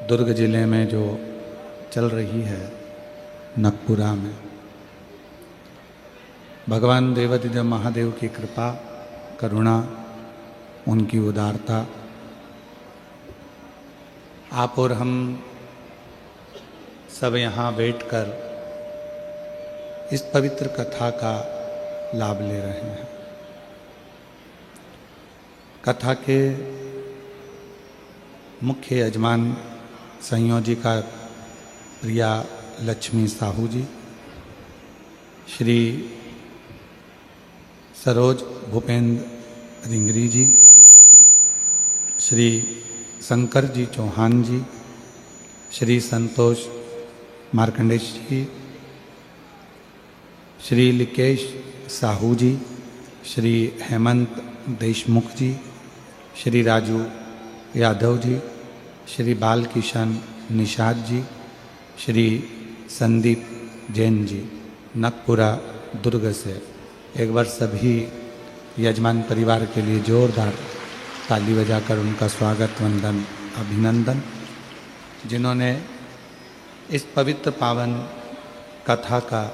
दुर्ग जिले में जो चल रही है नकपुरा में, भगवान देवाधिदेव महादेव की कृपा, करुणा, उनकी उदारता, आप और हम सब यहाँ बैठकर इस पवित्र कथा का लाभ ले रहे हैं। कथा के मुख्य यजमान संयोजिका प्रिया लक्ष्मी साहू जी, श्री सरोज भूपेंद्र रिंगरी जी, श्री शंकर जी चौहान जी, श्री संतोष मार्कंडेश जी, श्री लिकेश साहू जी, श्री हेमंत देशमुख जी, श्री राजू यादव जी, श्री बाल किशन निषाद जी, श्री संदीप जैन जी, नकपुरा दुर्ग से। एक बार सभी यजमान परिवार के लिए जोरदार ताली बजाकर उनका स्वागत, वंदन, अभिनंदन, जिन्होंने इस पवित्र पावन कथा का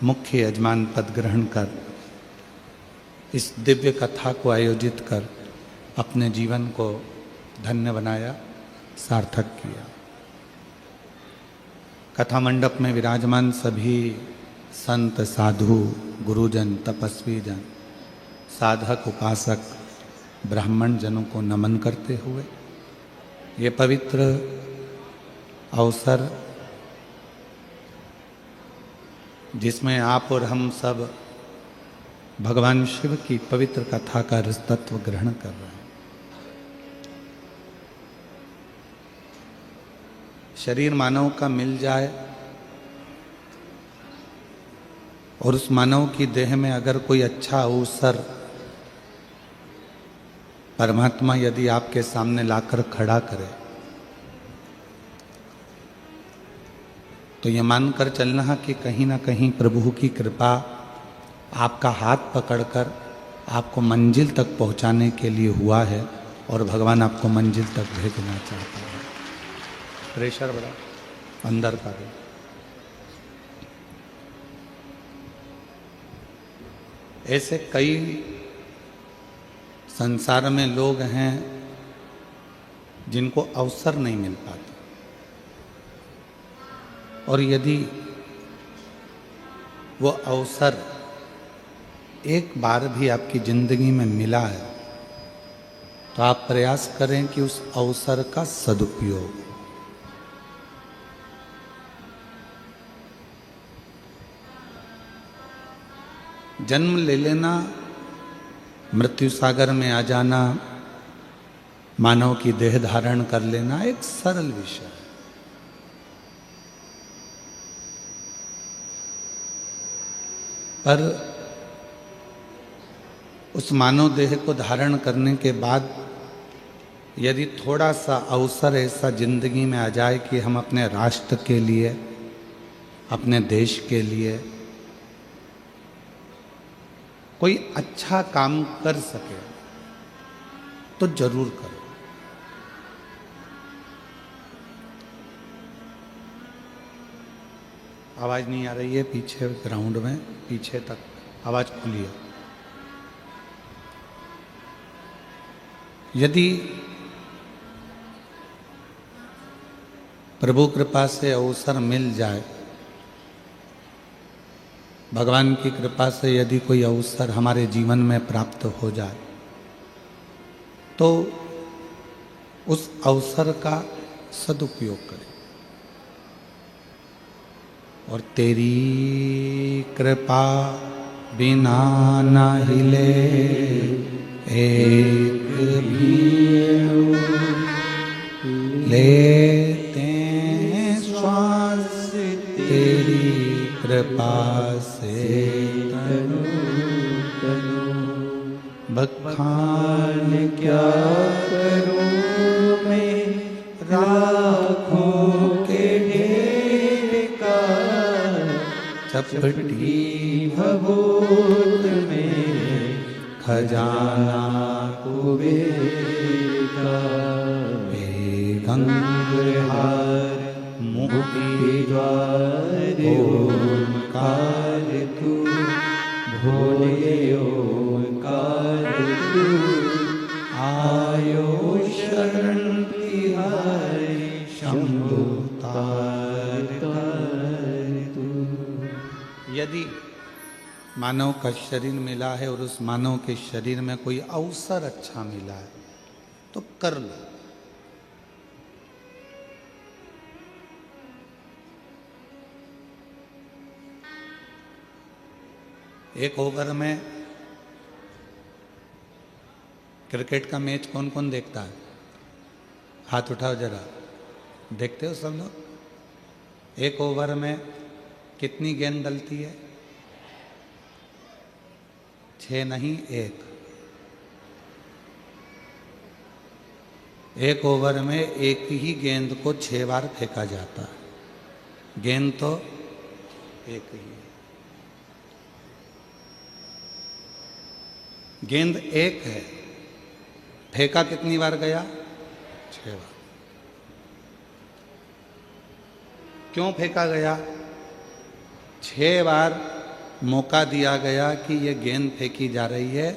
मुख्य यजमान पद ग्रहण कर इस दिव्य कथा को आयोजित कर अपने जीवन को धन्य बनाया, सार्थक किया। कथा मंडप में विराजमान सभी संत, साधु, गुरुजन, तपस्वी जन, साधक, उपासक, ब्राह्मण जनों को नमन करते हुए ये पवित्र अवसर जिसमें आप और हम सब भगवान शिव की पवित्र कथा का रसतत्व ग्रहण कर रहे हैं। शरीर मानव का मिल जाए और उस मानव की देह में अगर कोई अच्छा अवसर परमात्मा यदि आपके सामने लाकर खड़ा करे तो ये मानकर चलना है कि कहीं ना कहीं प्रभु की कृपा आपका हाथ पकड़कर आपको मंजिल तक पहुंचाने के लिए हुआ है और भगवान आपको मंजिल तक भेजना चाहता है। प्रेशर बड़ा अंदर का दे। ऐसे कई संसार में लोग हैं जिनको अवसर नहीं मिल पाता, और यदि वो अवसर एक बार भी आपकी जिंदगी में मिला है तो आप प्रयास करें कि उस अवसर का सदुपयोग। जन्म ले लेना, मृत्यु सागर में आ जाना, मानव की देह धारण कर लेना एक सरल विषय है, पर उस मानव देह को धारण करने के बाद यदि थोड़ा सा अवसर ऐसा जिंदगी में आ जाए कि हम अपने राष्ट्र के लिए, अपने देश के लिए कोई अच्छा काम कर सके तो जरूर करो। आवाज नहीं आ रही है पीछे ग्राउंड में, पीछे तक आवाज खुली है। यदि प्रभु कृपा से अवसर मिल जाए, भगवान की कृपा से यदि कोई अवसर हमारे जीवन में प्राप्त हो जाए तो उस अवसर का सदुपयोग करें। और तेरी कृपा बिना न हिले एक भी लेते श्वास तेरी कृपा से तनु बखान क्या करूं मैं राखों के ढेर का, चपटी भभूत में खजाना कुबेर का। संहार मुक्ति द्वार ओंकार तू, भोले ओंकार तू, आयो शरण तिहारी शंभु तार तू। यदि मानव का शरीर मिला है और उस मानव के शरीर में कोई अवसर अच्छा मिला है तो कर लो। एक ओवर में क्रिकेट का मैच कौन कौन देखता है? हाथ उठाओ जरा। देखते हो सब लोग? एक ओवर में कितनी गेंद डलती है? 6 नहीं, 1। एक ओवर में एक ही गेंद को 6 बार फेंका जाता है। गेंद तो एक ही है। गेंद एक है, फेंका कितनी बार गया? 6 बार। क्यों फेंका गया? 6 बार मौका दिया गया कि ये गेंद फेंकी जा रही है,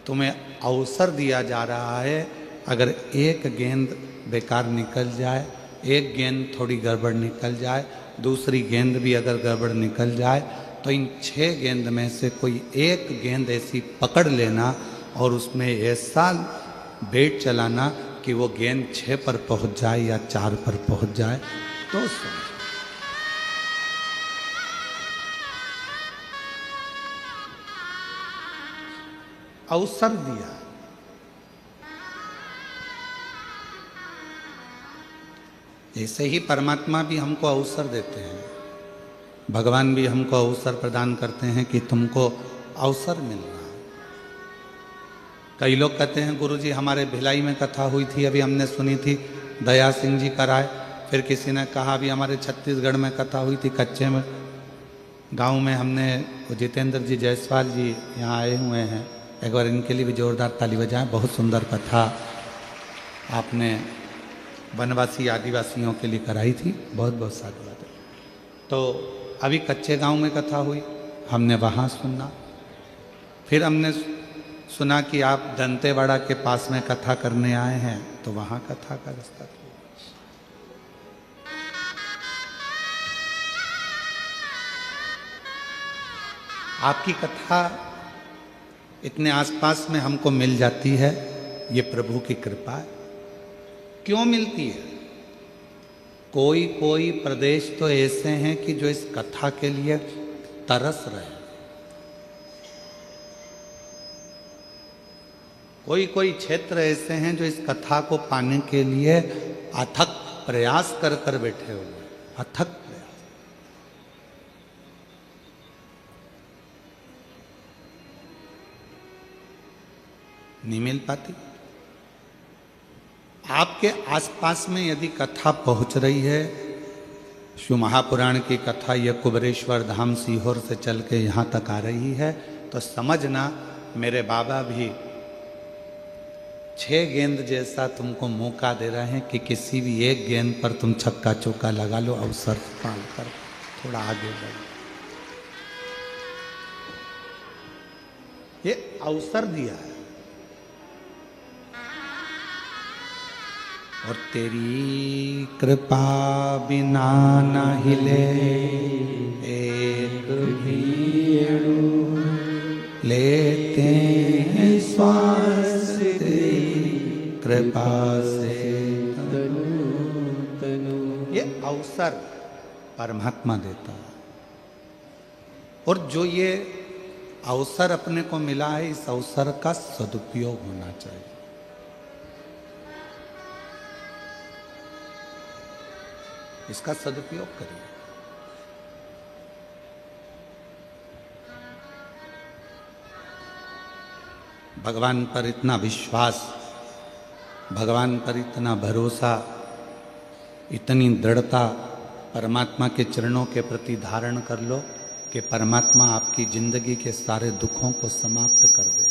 तुम्हें अवसर दिया जा रहा है। अगर एक गेंद बेकार निकल जाए, एक गेंद थोड़ी गड़बड़ निकल जाए, दूसरी गेंद भी अगर गड़बड़ निकल जाए, तो इन 6 गेंद में से कोई एक गेंद ऐसी पकड़ लेना और उसमें ऐसा बैट चलाना कि वो गेंद 6 पर पहुंच जाए या 4 पर पहुंच जाए तो समझ। अवसर दिया। ऐसे ही परमात्मा भी हमको अवसर देते हैं, भगवान भी हमको अवसर प्रदान करते हैं कि तुमको अवसर मिल रहा है। कई लोग कहते हैं गुरुजी हमारे भिलाई में कथा हुई थी, अभी हमने सुनी थी, दया सिंह जी कराए। फिर किसी ने कहा अभी हमारे छत्तीसगढ़ में कथा हुई थी, कच्चे में गांव में हमने, जितेंद्र जी जायसवाल जी यहाँ आए हुए हैं, एक बार इनके लिए भी जोरदार ताली बजाएं। बहुत सुंदर कथा आपने वनवासी आदिवासियों के लिए कराई थी, बहुत बहुत साधुवाद। तो अभी कच्चे गांव में कथा हुई, हमने वहाँ सुना। फिर हमने सुना कि आप दंतेवाड़ा के पास में कथा करने आए हैं, तो वहाँ कथा का रास्ता था। आपकी कथा इतने आसपास में हमको मिल जाती है, ये प्रभु की कृपा है। क्यों मिलती है? कोई कोई प्रदेश तो ऐसे हैं कि जो इस कथा के लिए तरस रहे हैं। कोई कोई क्षेत्र ऐसे हैं जो इस कथा को पाने के लिए अथक प्रयास कर कर बैठे हुए हैं। अथक प्रयास। नहीं मिल पाती। आपके आसपास में यदि कथा पहुंच रही है, शिव महापुराण की कथा यह कुबरेश्वर धाम सीहोर से चल के यहाँ तक आ रही है, तो समझना मेरे बाबा भी 6 गेंद जैसा तुमको मौका दे रहे हैं कि किसी भी एक गेंद पर तुम छक्का चौका लगा लो, अवसर पाल कर थोड़ा आगे बढ़ो। ये अवसर दिया है। और तेरी कृपा बिना न हिले एक भी अणु, लेते हैं श्वास तेरी कृपा से तनु तनु। ये अवसर परमात्मा देता है, और जो ये अवसर अपने को मिला है, इस अवसर का सदुपयोग होना चाहिए। इसका सदुपयोग करिए। भगवान पर इतना विश्वास, भगवान पर इतना भरोसा, इतनी दृढ़ता परमात्मा के चरणों के प्रति धारण कर लो कि परमात्मा आपकी जिंदगी के सारे दुखों को समाप्त कर दे।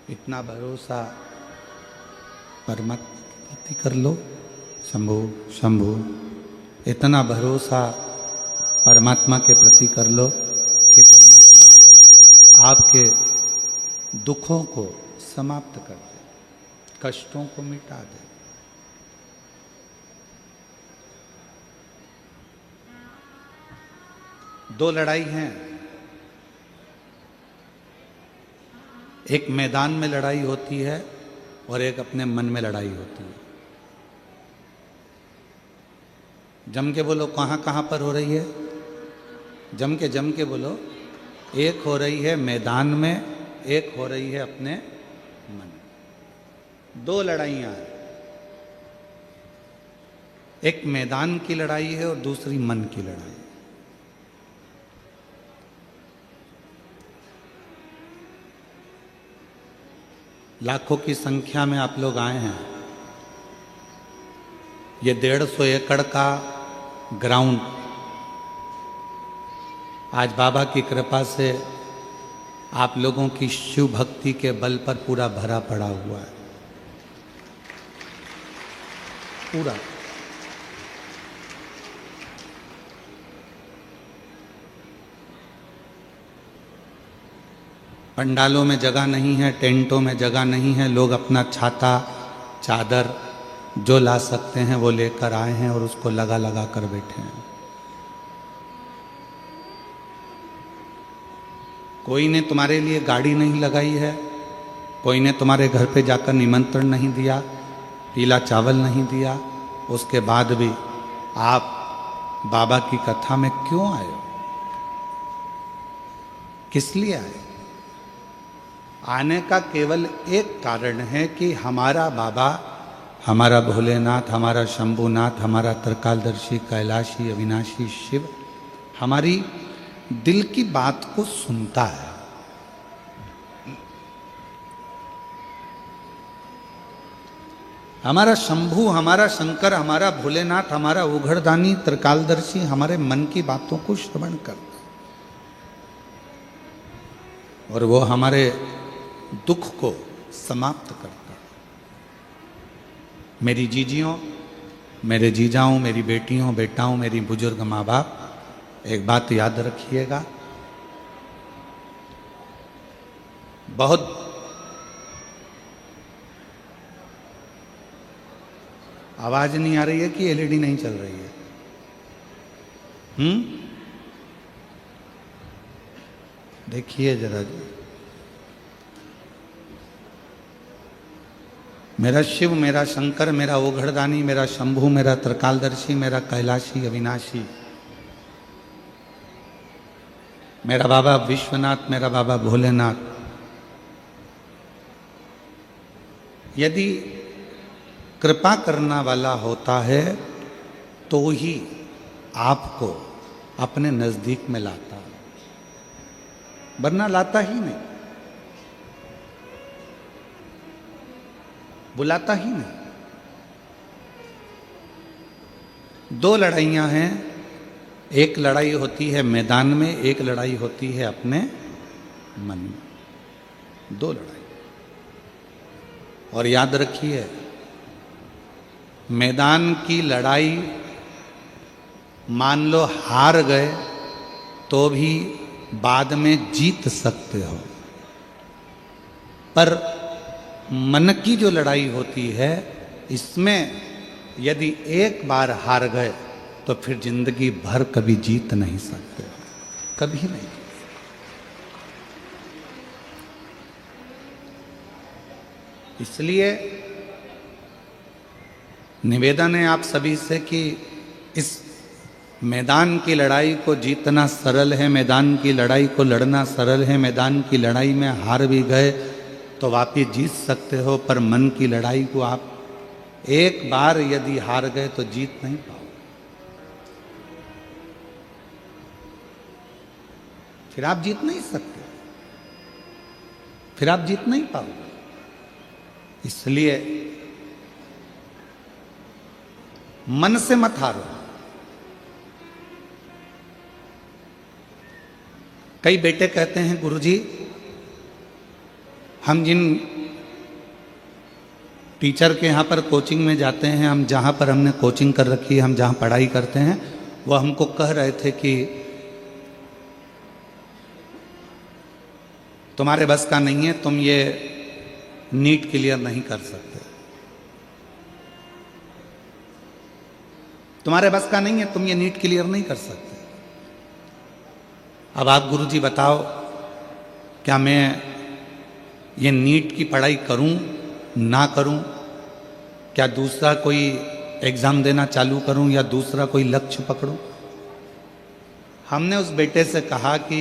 इतना भरोसा, परमात्मा की प्रति कर लो। शंभु शंभु, इतना भरोसा परमात्मा के प्रति कर लो कि परमात्मा आपके दुखों को समाप्त कर दे, कष्टों को मिटा दे। दो लड़ाई हैं, एक मैदान में लड़ाई होती है और एक अपने मन में लड़ाई होती है। जम के बोलो कहाँ कहाँ पर हो रही है? जम के बोलो। एक हो रही है मैदान में, एक हो रही है अपने मन में। दो लड़ाइयाँ हैं, एक मैदान की लड़ाई है और दूसरी मन की लड़ाई। लाखों की संख्या में आप लोग आए हैं। ये 150 एकड़ का ग्राउंड आज बाबा की कृपा से आप लोगों की शिव भक्ति के बल पर पूरा भरा पड़ा हुआ है, पूरा। पंडालों में जगह नहीं है, टेंटों में जगह नहीं है। लोग अपना छाता चादर जो ला सकते हैं वो लेकर आए हैं और उसको लगा लगा कर बैठे हैं। कोई ने तुम्हारे लिए गाड़ी नहीं लगाई है, कोई ने तुम्हारे घर पे जाकर निमंत्रण नहीं दिया, पीला चावल नहीं दिया। उसके बाद भी आप बाबा की कथा में क्यों आए हो? किस लिए आए? आने का केवल एक कारण है कि हमारा बाबा, हमारा भोलेनाथ, हमारा शंभुनाथ, हमारा त्रिकालदर्शी कैलाशी अविनाशी शिव हमारी दिल की बात को सुनता है। हमारा शंभु, हमारा शंकर, हमारा भोलेनाथ, हमारा उघड़दानी त्रिकालदर्शी हमारे मन की बातों को श्रवण करता और वो हमारे दुख को समाप्त करता। मेरी जीजियों, मेरे जीजाओं, मेरी बेटियों बेटाओं, मेरी बुजुर्ग माँ बाप, एक बात याद रखिएगा, बहुत आवाज नहीं आ रही है कि एलईडी नहीं चल रही है? देखिए जरा जी। मेरा शिव, मेरा शंकर, मेरा ओघड़दानी, मेरा शंभु, मेरा त्रिकालदर्शी, मेरा कैलाशी अविनाशी, मेरा बाबा विश्वनाथ, मेरा बाबा भोलेनाथ, यदि कृपा करना वाला होता है तो ही आपको अपने नजदीक में लाता है, वरना लाता ही नहीं, बुलाता ही नहीं। दो लड़ाइयां हैं, एक लड़ाई होती है मैदान में, एक लड़ाई होती है अपने मन में। दो लड़ाई। और याद रखिए, मैदान की लड़ाई मान लो हार गए तो भी बाद में जीत सकते हो, पर मन की जो लड़ाई होती है इसमें यदि एक बार हार गए तो फिर जिंदगी भर कभी जीत नहीं सकते, कभी नहीं। इसलिए निवेदन है आप सभी से कि इस मैदान की लड़ाई को जीतना सरल है, मैदान की लड़ाई को लड़ना सरल है। मैदान की लड़ाई में हार भी गए तो वापिस जीत सकते हो, पर मन की लड़ाई को आप एक बार यदि हार गए तो जीत नहीं पाओ, फिर आप जीत नहीं सकते, फिर आप जीत नहीं पाओगे। इसलिए मन से मत हारो। कई बेटे कहते हैं गुरुजी, हम जिन टीचर के यहाँ पर कोचिंग में जाते हैं हम, जहाँ पर हमने कोचिंग कर रखी है, हम जहाँ पढ़ाई करते हैं, वो हमको कह रहे थे कि तुम्हारे बस का नहीं है, तुम ये नीट क्लियर नहीं कर सकते, तुम्हारे बस का नहीं है, तुम ये नीट क्लियर नहीं कर सकते। अब आप गुरुजी बताओ, क्या मैं ये नीट की पढ़ाई करूं ना करूं? क्या दूसरा कोई एग्ज़ाम देना चालू करूं या दूसरा कोई लक्ष्य पकड़ूं? हमने उस बेटे से कहा कि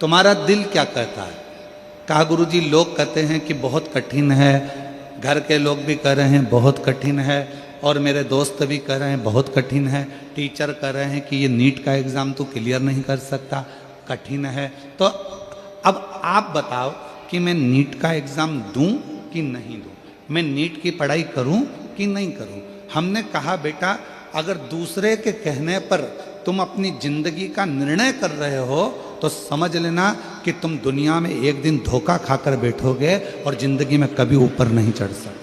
तुम्हारा दिल क्या कहता है? कहा गुरुजी लोग कहते हैं कि बहुत कठिन है, घर के लोग भी कह रहे हैं बहुत कठिन है, और मेरे दोस्त भी कह रहे हैं बहुत कठिन है, टीचर कह रहे हैं कि ये नीट का एग्ज़ाम तो क्लियर नहीं कर सकता, कठिन है। तो अब आप बताओ कि मैं नीट का एग्ज़ाम दूं कि नहीं दूं, मैं नीट की पढ़ाई करूं कि नहीं करूं? हमने कहा बेटा, अगर दूसरे के कहने पर तुम अपनी जिंदगी का निर्णय कर रहे हो तो समझ लेना कि तुम दुनिया में एक दिन धोखा खाकर बैठोगे और जिंदगी में कभी ऊपर नहीं चढ़ सकते।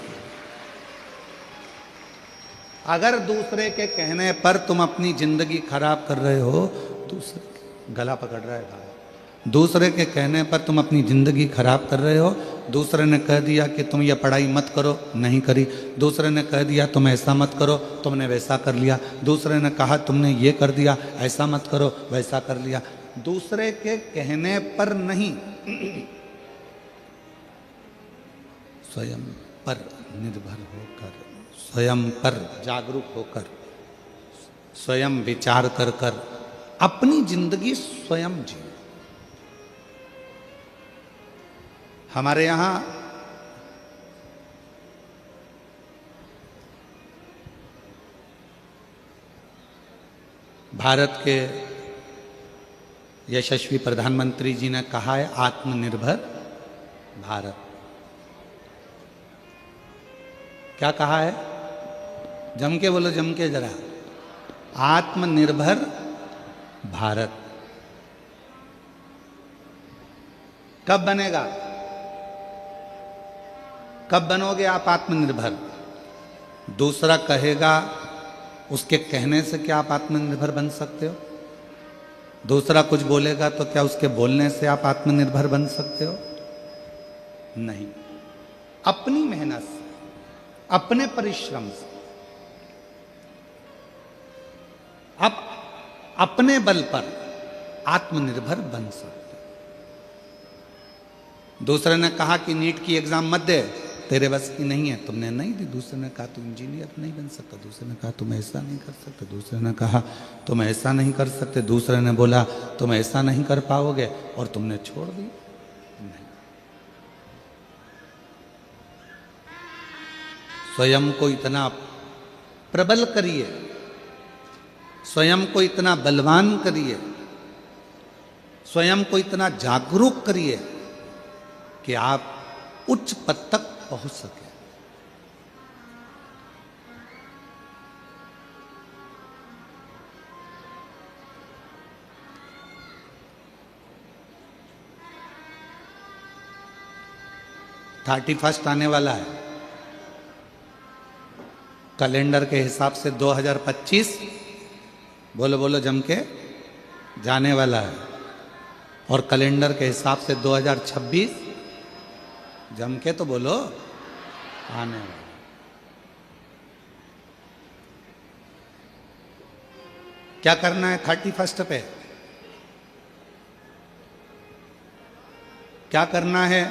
अगर दूसरे के कहने पर तुम अपनी जिंदगी खराब कर रहे हो, दूसरे गला पकड़ रहा है भाई, दूसरे के कहने पर तुम अपनी ज़िंदगी खराब कर रहे हो। दूसरे ने कह दिया कि तुम ये पढ़ाई मत करो, नहीं करी। दूसरे ने कह दिया तुम ऐसा मत करो, तुमने वैसा कर लिया। दूसरे ने कहा तुमने ये कर दिया, ऐसा मत करो, वैसा कर लिया। दूसरे के कहने पर नहीं, स्वयं पर निर्भर होकर, स्वयं पर जागरूक होकर, स्वयं विचार कर कर अपनी जिंदगी स्वयं जी। हमारे यहाँ भारत के यशस्वी प्रधानमंत्री जी ने कहा है आत्मनिर्भर भारत। क्या कहा है? जम के बोलो, जम के जरा। आत्मनिर्भर भारत कब बनेगा? कब बनोगे आप आत्मनिर्भर? दूसरा कहेगा, उसके कहने से क्या आप आत्मनिर्भर बन सकते हो? दूसरा कुछ बोलेगा तो क्या उसके बोलने से आप आत्मनिर्भर बन सकते हो? नहीं। अपनी मेहनत से, अपने परिश्रम से, आप अपने बल पर आत्मनिर्भर बन सकते। दूसरे ने कहा कि नीट की एग्जाम मत दे, तेरे बस की नहीं है, तुमने नहीं दी। दूसरे ने कहा तुम इंजीनियर नहीं बन सकता। दूसरे ने कहा तुम ऐसा नहीं कर सकते। दूसरे ने कहा तुम ऐसा नहीं कर सकते। दूसरे ने बोला तुम ऐसा नहीं कर पाओगे, और तुमने छोड़ दी। नहीं। स्वयं को इतना प्रबल करिए, स्वयं को इतना बलवान करिए, स्वयं को इतना जागरूक करिए कि आप उच्च पद तक पहुंच सके। थर्टी फर्स्ट आने वाला है। कैलेंडर के हिसाब से 2025 बोलो बोलो जम के जाने वाला है, और कैलेंडर के हिसाब से 2026 जम के तो बोलो आने वाला। क्या करना है 31 पे? क्या करना है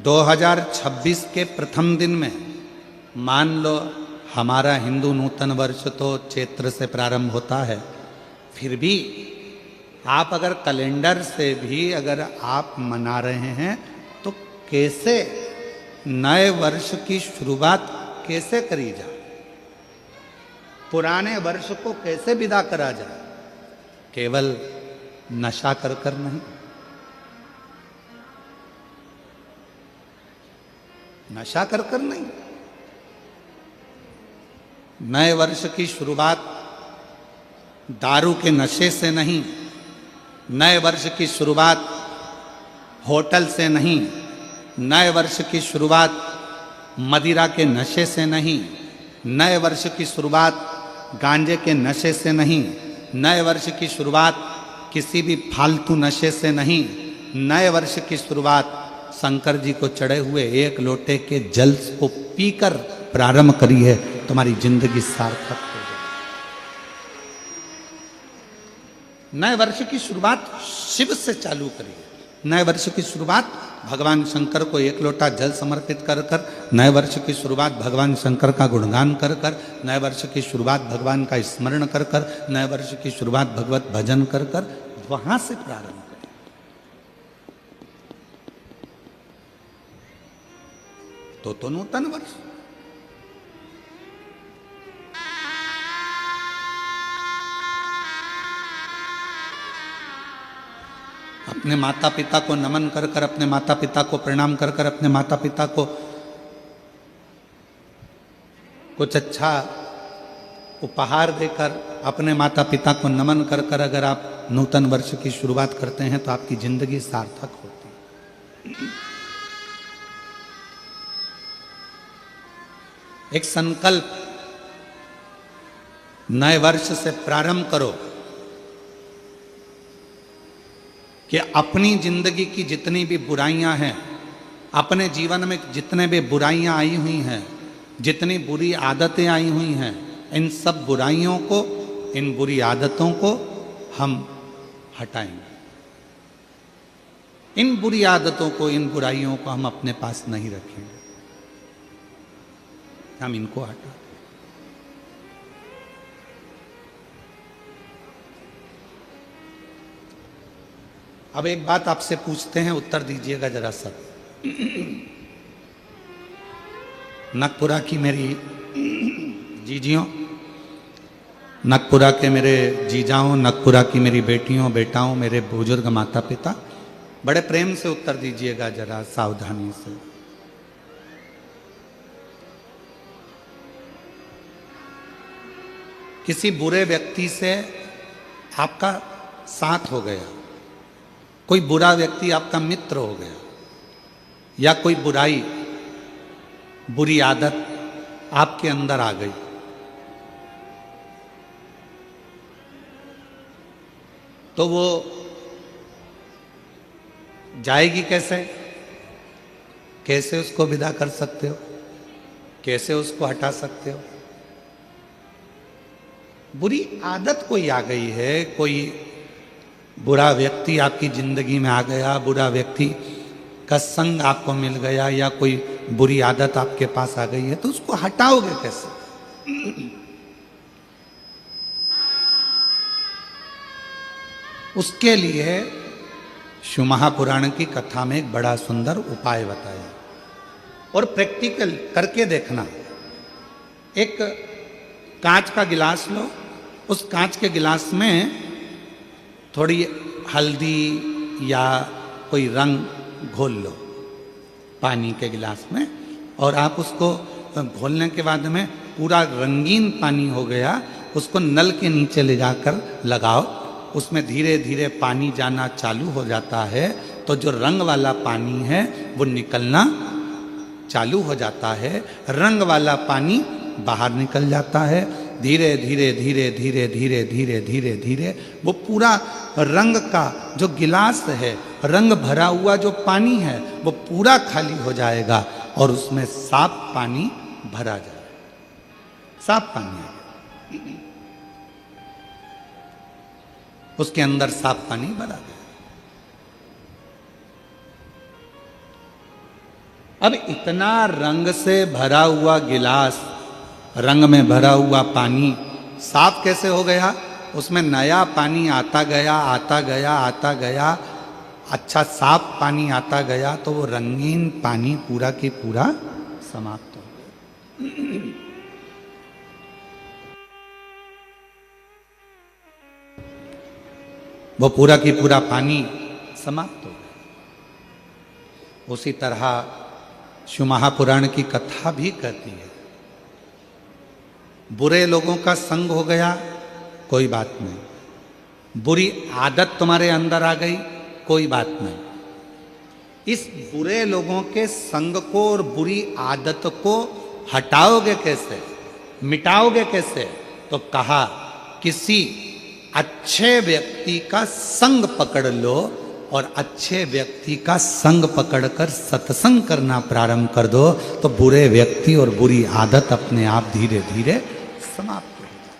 2026 के प्रथम दिन में? मान लो हमारा हिंदू नूतन वर्ष तो चैत्र से प्रारंभ होता है, फिर भी आप अगर कैलेंडर से भी अगर आप मना रहे हैं तो कैसे नए वर्ष की शुरुआत कैसे करी जाए, पुराने वर्ष को कैसे विदा करा जाए? केवल नशा कर कर नहीं, नशा कर कर नहीं। नए वर्ष की शुरुआत दारू के नशे से नहीं, नए वर्ष की शुरुआत होटल से नहीं, नए वर्ष की शुरुआत मदिरा के नशे से नहीं, नए वर्ष की शुरुआत गांजे के नशे से नहीं, नए वर्ष की शुरुआत किसी भी फालतू नशे से नहीं, नए वर्ष की शुरुआत शंकर जी को चढ़े हुए एक लोटे के जल को पीकर प्रारंभ करी है, तुम्हारी जिंदगी सार्थक हो जाए। नए वर्ष की शुरुआत शिव से चालू करिए। नए वर्ष की शुरुआत भगवान शंकर को एक लोटा जल समर्पित कर कर, नए वर्ष की शुरुआत भगवान शंकर का गुणगान कर कर, नए वर्ष की शुरुआत भगवान का स्मरण कर कर, नए वर्ष की शुरुआत भगवत भजन कर कर, वहां से प्रारंभ करें। तो नूतन वर्ष। अपने माता पिता को नमन कर कर, अपने माता पिता को प्रणाम कर कर, अपने माता पिता को कुछ अच्छा उपहार देकर, अपने माता पिता को नमन कर कर अगर आप नूतन वर्ष की शुरुआत करते हैं तो आपकी जिंदगी सार्थक होती है। एक संकल्प नए वर्ष से प्रारंभ करो कि अपनी जिंदगी की जितनी भी बुराइयां हैं, अपने जीवन में जितने भी बुराइयां आई हुई हैं, जितनी बुरी आदतें आई हुई हैं, इन सब बुराइयों को, इन बुरी आदतों को हम हटाएंगे। इन बुरी आदतों को, इन बुराइयों को हम अपने पास नहीं रखेंगे, हम इनको हटा। अब एक बात आपसे पूछते हैं, उत्तर दीजिएगा जरा सब। नगपुरा की मेरी जीजियों, नगपुरा के मेरे जीजाओं, नगपुरा की मेरी बेटियों बेटाओं, मेरे बुजुर्ग माता पिता, बड़े प्रेम से उत्तर दीजिएगा जरा, सावधानी से। किसी बुरे व्यक्ति से आपका साथ हो गया, कोई बुरा व्यक्ति आपका मित्र हो गया, या कोई बुराई, बुरी आदत आपके अंदर आ गई, तो वो जाएगी कैसे? कैसे उसको विदा कर सकते हो? कैसे उसको हटा सकते हो? बुरी आदत कोई आ गई है, कोई बुरा व्यक्ति आपकी जिंदगी में आ गया, बुरा व्यक्ति का संग आपको मिल गया, या कोई बुरी आदत आपके पास आ गई है, तो उसको हटाओगे कैसे? उसके लिए शिव महापुराण की कथा में एक बड़ा सुंदर उपाय बताया, और प्रैक्टिकल करके देखना। एक कांच का गिलास लो, उस कांच के गिलास में थोड़ी हल्दी या कोई रंग घोल लो पानी के गिलास में, और आप उसको घोलने के बाद में पूरा रंगीन पानी हो गया, उसको नल के नीचे ले जाकर लगाओ, उसमें धीरे धीरे पानी जाना चालू हो जाता है, तो जो रंग वाला पानी है वो निकलना चालू हो जाता है, रंग वाला पानी बाहर निकल जाता है। धीरे धीरे धीरे धीरे धीरे धीरे धीरे धीरे वो पूरा रंग का जो गिलास है, रंग भरा हुआ जो पानी है, वो पूरा खाली हो जाएगा, और उसमें साफ पानी भरा जाएगा। साफ पानी है, उसके अंदर साफ पानी भरा गया। अब इतना रंग से भरा हुआ गिलास, रंग में भरा हुआ पानी साफ कैसे हो गया? उसमें नया पानी आता गया आता गया आता गया, अच्छा साफ पानी आता गया, तो वो रंगीन पानी पूरा की पूरा समाप्त हो गया। वो पूरा की पूरा पानी समाप्त हो गया। उसी तरह शिव महापुराण की कथा भी कहती है, बुरे लोगों का संग हो गया, कोई बात नहीं। बुरी आदत तुम्हारे अंदर आ गई, कोई बात नहीं। इस बुरे लोगों के संग को और बुरी आदत को हटाओगे कैसे, मिटाओगे कैसे? तो कहा किसी अच्छे व्यक्ति का संग पकड़ लो और अच्छे व्यक्ति का संग पकड़कर सत्संग करना प्रारंभ कर दो, तो बुरे व्यक्ति और बुरी आदत अपने आप धीरे धीरे समाप्त हो जाए।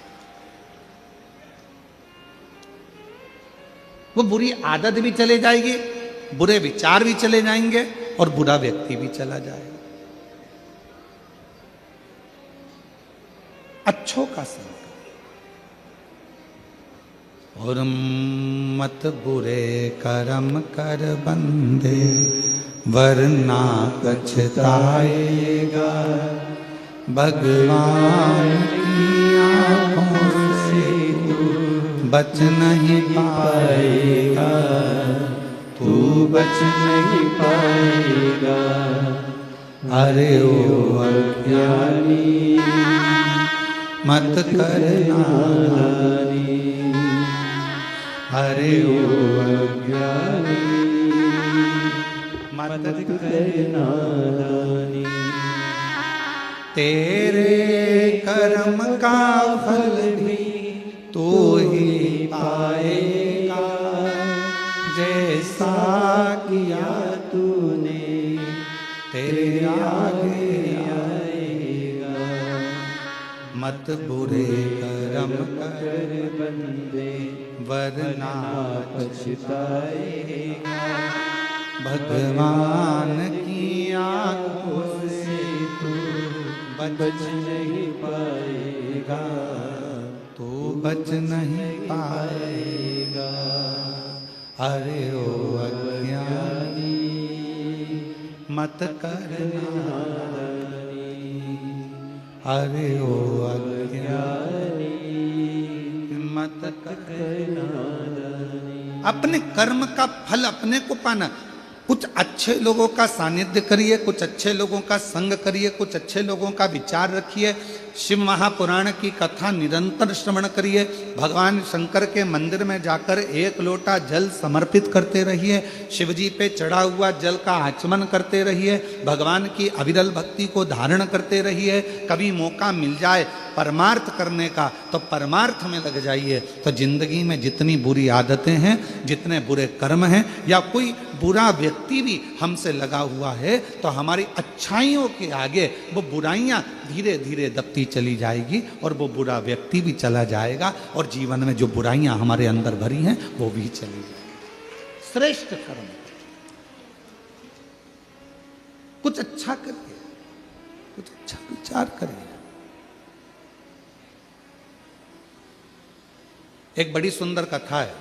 वो बुरी आदत भी चले जाएगी, बुरे विचार भी चले जाएंगे और बुरा व्यक्ति भी चला जाएगा। अच्छों का संग और मत बुरे कर्म कर बंदे वरना पछताएगा, भगवान की आंखों से तू बच नहीं पाएगा, तू बच नहीं पाएगा। अरे ओ अज्ञानी मत करना नादानी, अरे ओ अज्ञानी मत करना नादानी। तेरे कर्म का फल भी तू ही पाएगा, जैसा किया तूने तेरे आगे आएगा। मत बुरे कर्म कर बंदे वरना पछताएगा, भगवान की आंखों से तू बच नहीं पाएगा, तू बच नहीं पाएगा। अरे ओ अज्ञानी मत करना नादानी, अरे ओ अज्ञानी मत करना नादानी। अपने कर्म का फल अपने को पाना। कुछ अच्छे लोगों का सानिध्य करिए, कुछ अच्छे लोगों का संग करिए, कुछ अच्छे लोगों का विचार रखिए, शिव महापुराण की कथा निरंतर श्रवण करिए, भगवान शंकर के मंदिर में जाकर एक लोटा जल समर्पित करते रहिए, शिव जी पे चढ़ा हुआ जल का आचमन करते रहिए, भगवान की अविरल भक्ति को धारण करते रहिए। कभी मौका मिल जाए परमार्थ करने का तो परमार्थ में लग जाइए। तो जिंदगी में जितनी बुरी आदतें हैं, जितने बुरे कर्म हैं, या कोई बुरा व्यक्ति भी हमसे लगा हुआ है, तो हमारी अच्छाइयों के आगे वो बुराइयां धीरे धीरे दबती चली जाएगी और वो बुरा व्यक्ति भी चला जाएगा, और जीवन में जो बुराइयां हमारे अंदर भरी हैं वो भी चली जाएगी। श्रेष्ठ कर्म, कुछ अच्छा करिए, कुछ अच्छा विचार करिए। एक बड़ी सुंदर कथा है।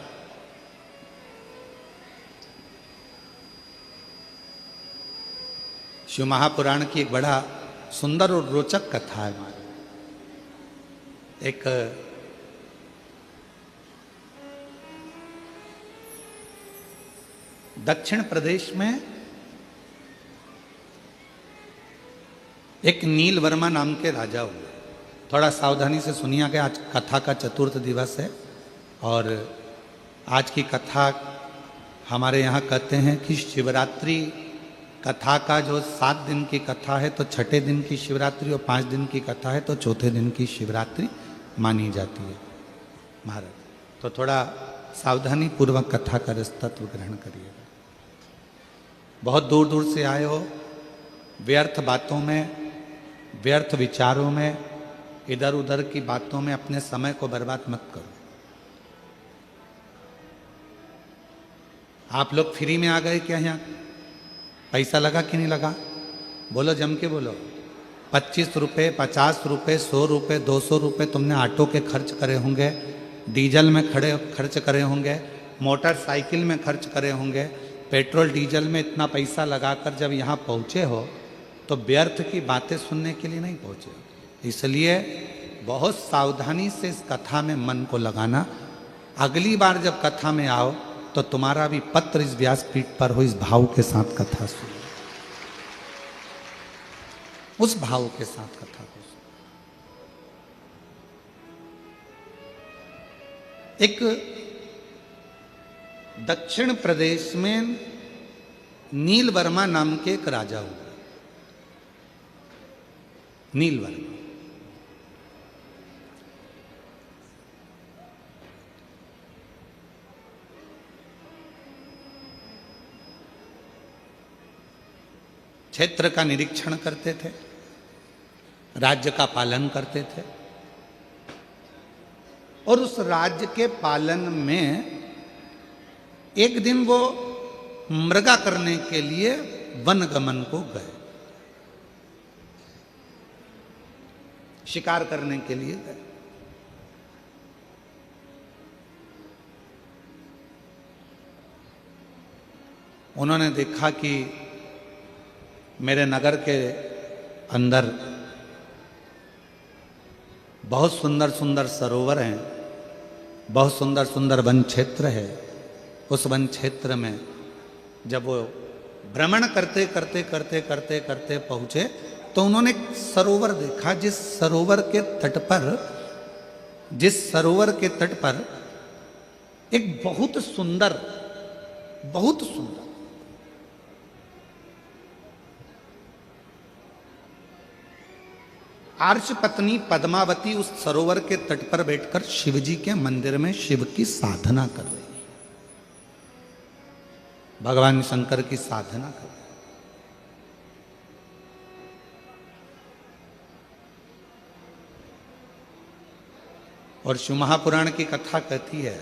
शिव महापुराण की एक बड़ा सुंदर और रोचक कथा है हमारी। एक दक्षिण प्रदेश में एक नील वर्मा नाम के राजा हुए। थोड़ा सावधानी से सुनिएगा, आज कथा का चतुर्थ दिवस है और आज की कथा हमारे यहाँ कहते हैं कि शिवरात्रि कथा का जो 7 दिन की कथा है तो छठे दिन की शिवरात्रि, और 5 दिन की कथा है तो चौथे दिन की शिवरात्रि मानी जाती है महाराज। तो थोड़ा सावधानी पूर्वक कथा का तत्व ग्रहण करिएगा। बहुत दूर दूर से आए हो, व्यर्थ बातों में, व्यर्थ विचारों में, इधर उधर की बातों में अपने समय को बर्बाद मत करो। आप लोग फ्री में आ गए क्या? यहाँ पैसा लगा कि नहीं लगा? बोलो, जम के बोलो। 25 रुपये, 50 रुपये, 100 रुपये, 200 रुपये तुमने ऑटो के खर्च करे होंगे, डीजल में खर्च करे होंगे, मोटरसाइकिल में खर्च करे होंगे, पेट्रोल डीजल में इतना पैसा लगाकर जब यहाँ पहुँचे हो तो व्यर्थ की बातें सुनने के लिए नहीं पहुँचे। इसलिए बहुत सावधानी से इस कथा में मन को लगाना। अगली बार जब कथा में आओ तो तुम्हारा भी पत्र इस व्यासपीठ पर हो, इस भाव के साथ कथा सुनो, उस भाव के साथ कथा को सुनो। एक दक्षिण प्रदेश में नील वर्मा नाम के एक राजा हुए। नील वर्मा क्षेत्र का निरीक्षण करते थे, राज्य का पालन करते थे, और उस राज्य के पालन में एक दिन वो मृगा करने के लिए वनगमन को गए, शिकार करने के लिए गए। उन्होंने देखा कि मेरे नगर के अंदर बहुत सुंदर सुंदर सरोवर हैं, बहुत सुंदर सुंदर वन क्षेत्र है। उस वन क्षेत्र में जब वो भ्रमण करते करते करते करते करते पहुंचे तो उन्होंने एक सरोवर देखा, जिस सरोवर के तट पर एक बहुत सुंदर आर्ष पत्नी पद्मावती उस सरोवर के तट पर बैठकर शिवजी के मंदिर में शिव की साधना कर रही है, भगवान शंकर की साधना कर रही है। और शिव महापुराण की कथा कहती है,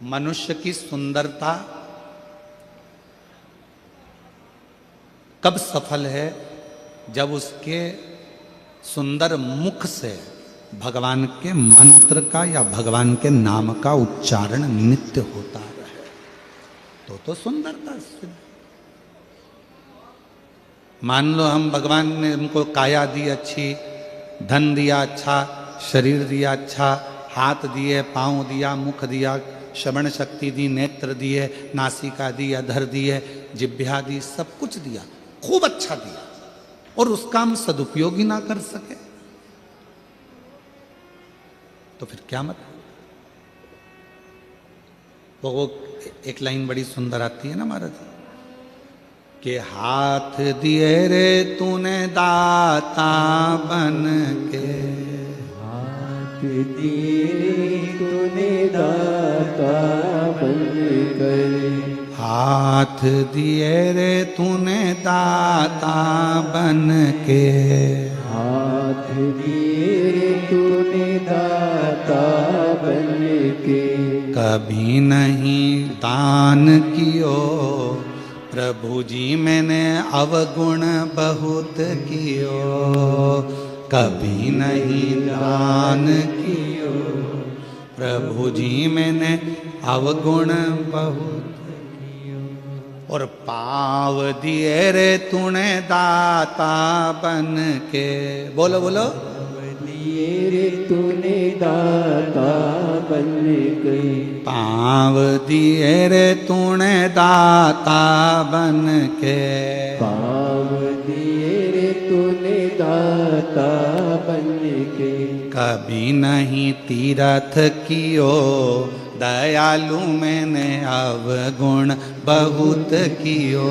मनुष्य की सुंदरता कब सफल है? जब उसके सुंदर मुख से भगवान के मंत्र का या भगवान के नाम का उच्चारण नित्य होता रहे तो सुंदरता सिद्ध। मान लो हम भगवान ने हमको काया दी अच्छी, धन दिया अच्छा, शरीर दिया अच्छा, हाथ दिए, पांव दिया, मुख दिया, श्रवण शक्ति दी, नेत्र दिए, नासिका दी, अधर दिए, जिह्वा दी, सब कुछ दिया, खूब अच्छा दिया, और उसका हम सदुपयोग ही ना कर सके तो फिर क्या मतलब? वो एक लाइन बड़ी सुंदर आती है ना महाराज, कि हाथ दिए रे तूने दाता बन के, हाथ दिए तूने दाता बन कर, हाथ दिए रे तूने दाता बन के, हाथ दिए तूने दाता बन के, कभी नहीं दान कियो प्रभु जी मैंने अवगुण बहुत कियो, कभी नहीं दान कियो प्रभु जी मैंने अवगुण बहुत। और पाव दिए रे तूने दाता बन के, बोलो बोलो, दिए रे तूने दाता बन के, पाव दिए रे तूने दाता बन के, पाव दिए रे तूने दाता बन के, कभी नहीं तीरथ कियो दयालु मैंने अवगुण बहुत कियो,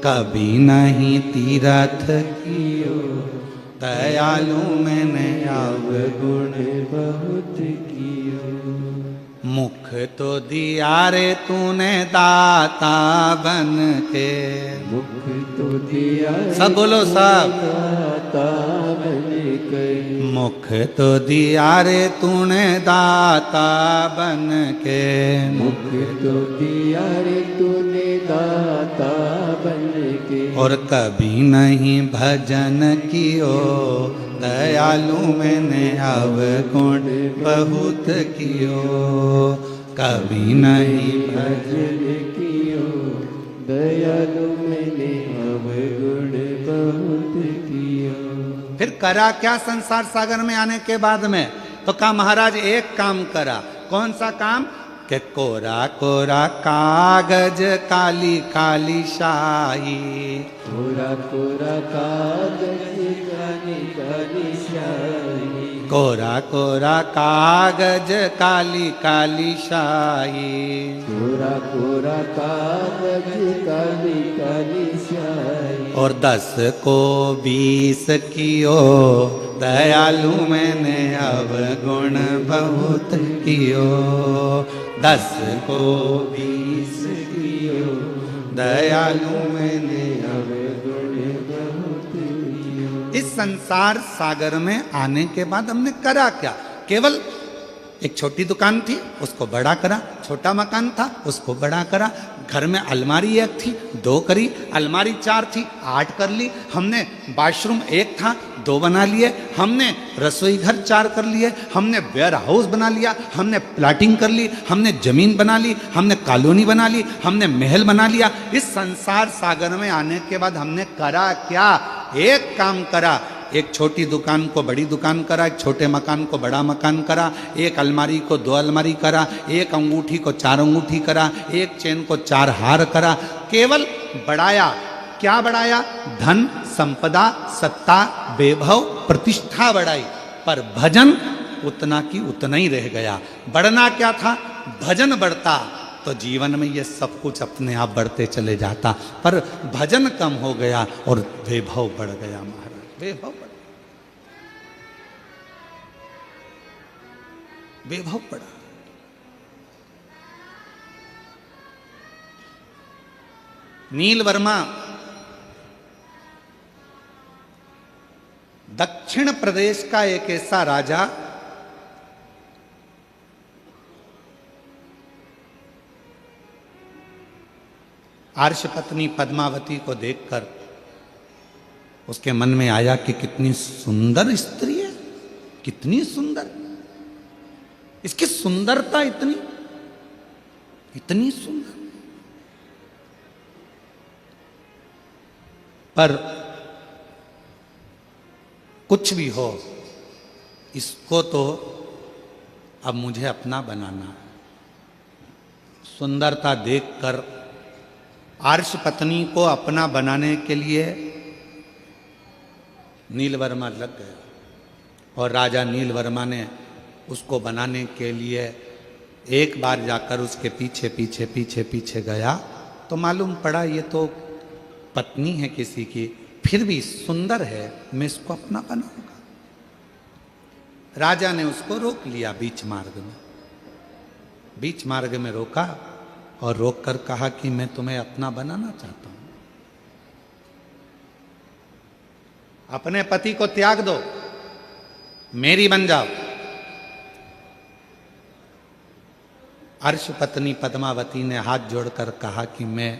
कभी नहीं तीरथ कियो दयालु मैंने अवगुण बहुत कियो। मुख तो दिया रे तूने दाता बन के, मुख तो दिया सब बोलो सब, दाता बन के, मुख तो दिया रे तूने दाता बन के, मुख तो दिया रे तूने दाता बन के, और कभी नहीं भजन कियो दयालु मैंने अवगुण बहुत कियो, कभी नहीं भजन कियो दयालु मैंने अवगुण बहुत कियो। फिर करा क्या संसार सागर में आने के बाद में? तो कहा महाराज एक काम करा। कौन सा काम? के कोरा कोरा कागज काली काली शाही, कोरा कोरा कागज काली काली शाही, कोरा कोरा कागज काली काली शाही, कोरा कोरा कागज काली काली स्याही। और 10 को 20 कियो दयालु मैंने अवगुण बहुत कियो। 10 को 20 कियो दयालु मैंने अवगुण बहुत कियो। इस संसार सागर में आने के बाद हमने करा क्या? केवल एक छोटी दुकान थी, उसको बड़ा करा। छोटा मकान था, उसको बड़ा करा। घर में अलमारी 1 थी, 2 करी। अलमारी 4 थी, 8 कर ली हमने। बाथरूम 1 था, 2 बना लिए हमने। रसोई घर 4 कर लिए हमने। वेयर हाउस बना लिया हमने। प्लाटिंग कर ली हमने। जमीन बना ली हमने। कॉलोनी बना ली हमने। महल बना लिया। इस संसार सागर में आने के बाद हमने करा क्या? एक काम करा। एक छोटी दुकान को बड़ी दुकान करा, एक छोटे मकान को बड़ा मकान करा, एक अलमारी को 2 अलमारी करा, एक अंगूठी को 4 अंगूठी करा, एक चेन को 4 हार करा। केवल बढ़ाया। क्या बढ़ाया? धन, संपदा, सत्ता, वैभव, प्रतिष्ठा बढ़ाई। पर भजन उतना की उतना ही रह गया। बढ़ना क्या था? भजन बढ़ता तो जीवन में ये सब कुछ अपने आप बढ़ते चले जाता। पर भजन कम हो गया और वैभव बढ़ गया महाराज। वैभव बढ़ा, वैभव बढ़ा। नील वर्मा दक्षिण प्रदेश का एक ऐसा राजा आर्षपत्नी पद्मावती को देखकर उसके मन में आया कि कितनी सुंदर स्त्री है, कितनी सुंदर। इसकी सुंदरता इतनी इतनी सुंदर। पर कुछ भी हो, इसको तो अब मुझे अपना बनाना है। सुंदरता देखकर आर्ष पत्नी को अपना बनाने के लिए नीलवर्मा लग गया। और राजा नीलवर्मा ने उसको बनाने के लिए एक बार जाकर उसके पीछे पीछे पीछे पीछे गया तो मालूम पड़ा ये तो पत्नी है किसी की, फिर भी सुंदर है, मैं इसको अपना बनाऊंगा। राजा ने उसको रोक लिया बीच मार्ग में। बीच मार्ग में रोका और रोककर कहा कि मैं तुम्हें अपना बनाना चाहता हूं। अपने पति को त्याग दो, मेरी बन जाओ। अर्श पत्नी पद्मावती ने हाथ जोड़कर कहा कि मैं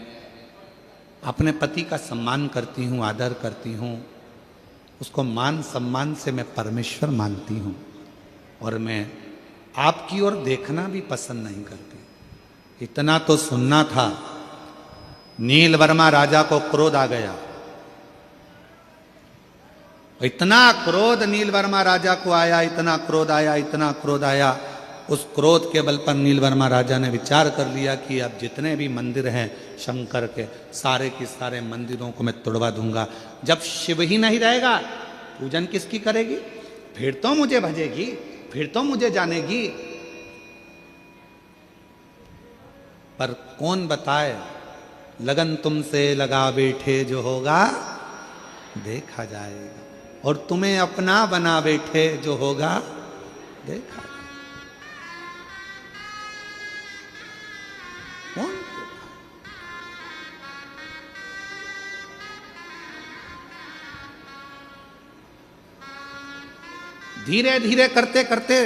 अपने पति का सम्मान करती हूं, आदर करती हूं, उसको मान सम्मान से मैं परमेश्वर मानती हूं, और मैं आपकी ओर देखना भी पसंद नहीं करती। इतना तो सुनना था। नीलवर्मा राजा को क्रोध आ गया। इतना क्रोध नीलवर्मा राजा को आया, इतना क्रोध आया, इतना क्रोध आया। उस क्रोध के बल पर नीलवर्मा राजा ने विचार कर लिया कि अब जितने भी मंदिर हैं शंकर के, सारे के सारे मंदिरों को मैं तोड़वा दूंगा। जब शिव ही नहीं रहेगा, पूजन किसकी करेगी? फिर तो मुझे भजेगी, फिर तो मुझे जानेगी। पर कौन बताए, लगन तुमसे लगा बैठे जो होगा देखा जाएगा, और तुम्हें अपना बना बैठे जो होगा देखा। कौन? धीरे धीरे करते करते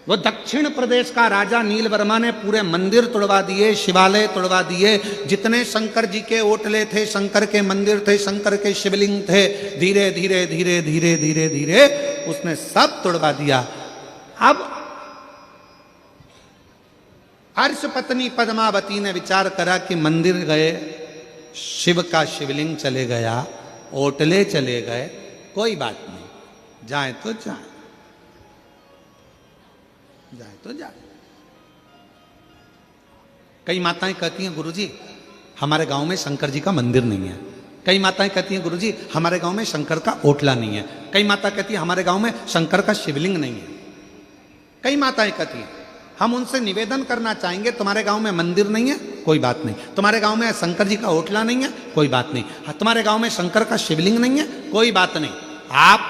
वो दक्षिण प्रदेश का राजा नीलवर्मा ने पूरे मंदिर तोड़वा दिए, शिवालय तोड़वा दिए। जितने शंकर जी के ओटले थे, शंकर के मंदिर थे, शंकर के शिवलिंग थे, धीरे धीरे धीरे धीरे धीरे धीरे उसने सब तोड़वा दिया। अब अर्श पत्नी पद्मावती ने विचार करा कि मंदिर गए, शिव का शिवलिंग चले गया, ओटले चले गए, कोई बात नहीं, जाए तो जाए, जाए तो जाए। कई माताएं कहती हैं गुरुजी हमारे गांव में शंकर जी का मंदिर नहीं है। कई माताएं कहती हैं गुरुजी हमारे गांव में शंकर का ओटला नहीं है। कई माता कहती है हमारे गांव में शंकर का शिवलिंग नहीं है। कई माताएं कहती हैं हम उनसे निवेदन करना चाहेंगे, तुम्हारे गांव में मंदिर नहीं है, कोई बात नहीं। तुम्हारे गांव में शंकर जी का ओटला नहीं है, कोई बात नहीं। तुम्हारे गांव में शंकर का शिवलिंग नहीं है, कोई बात नहीं। आप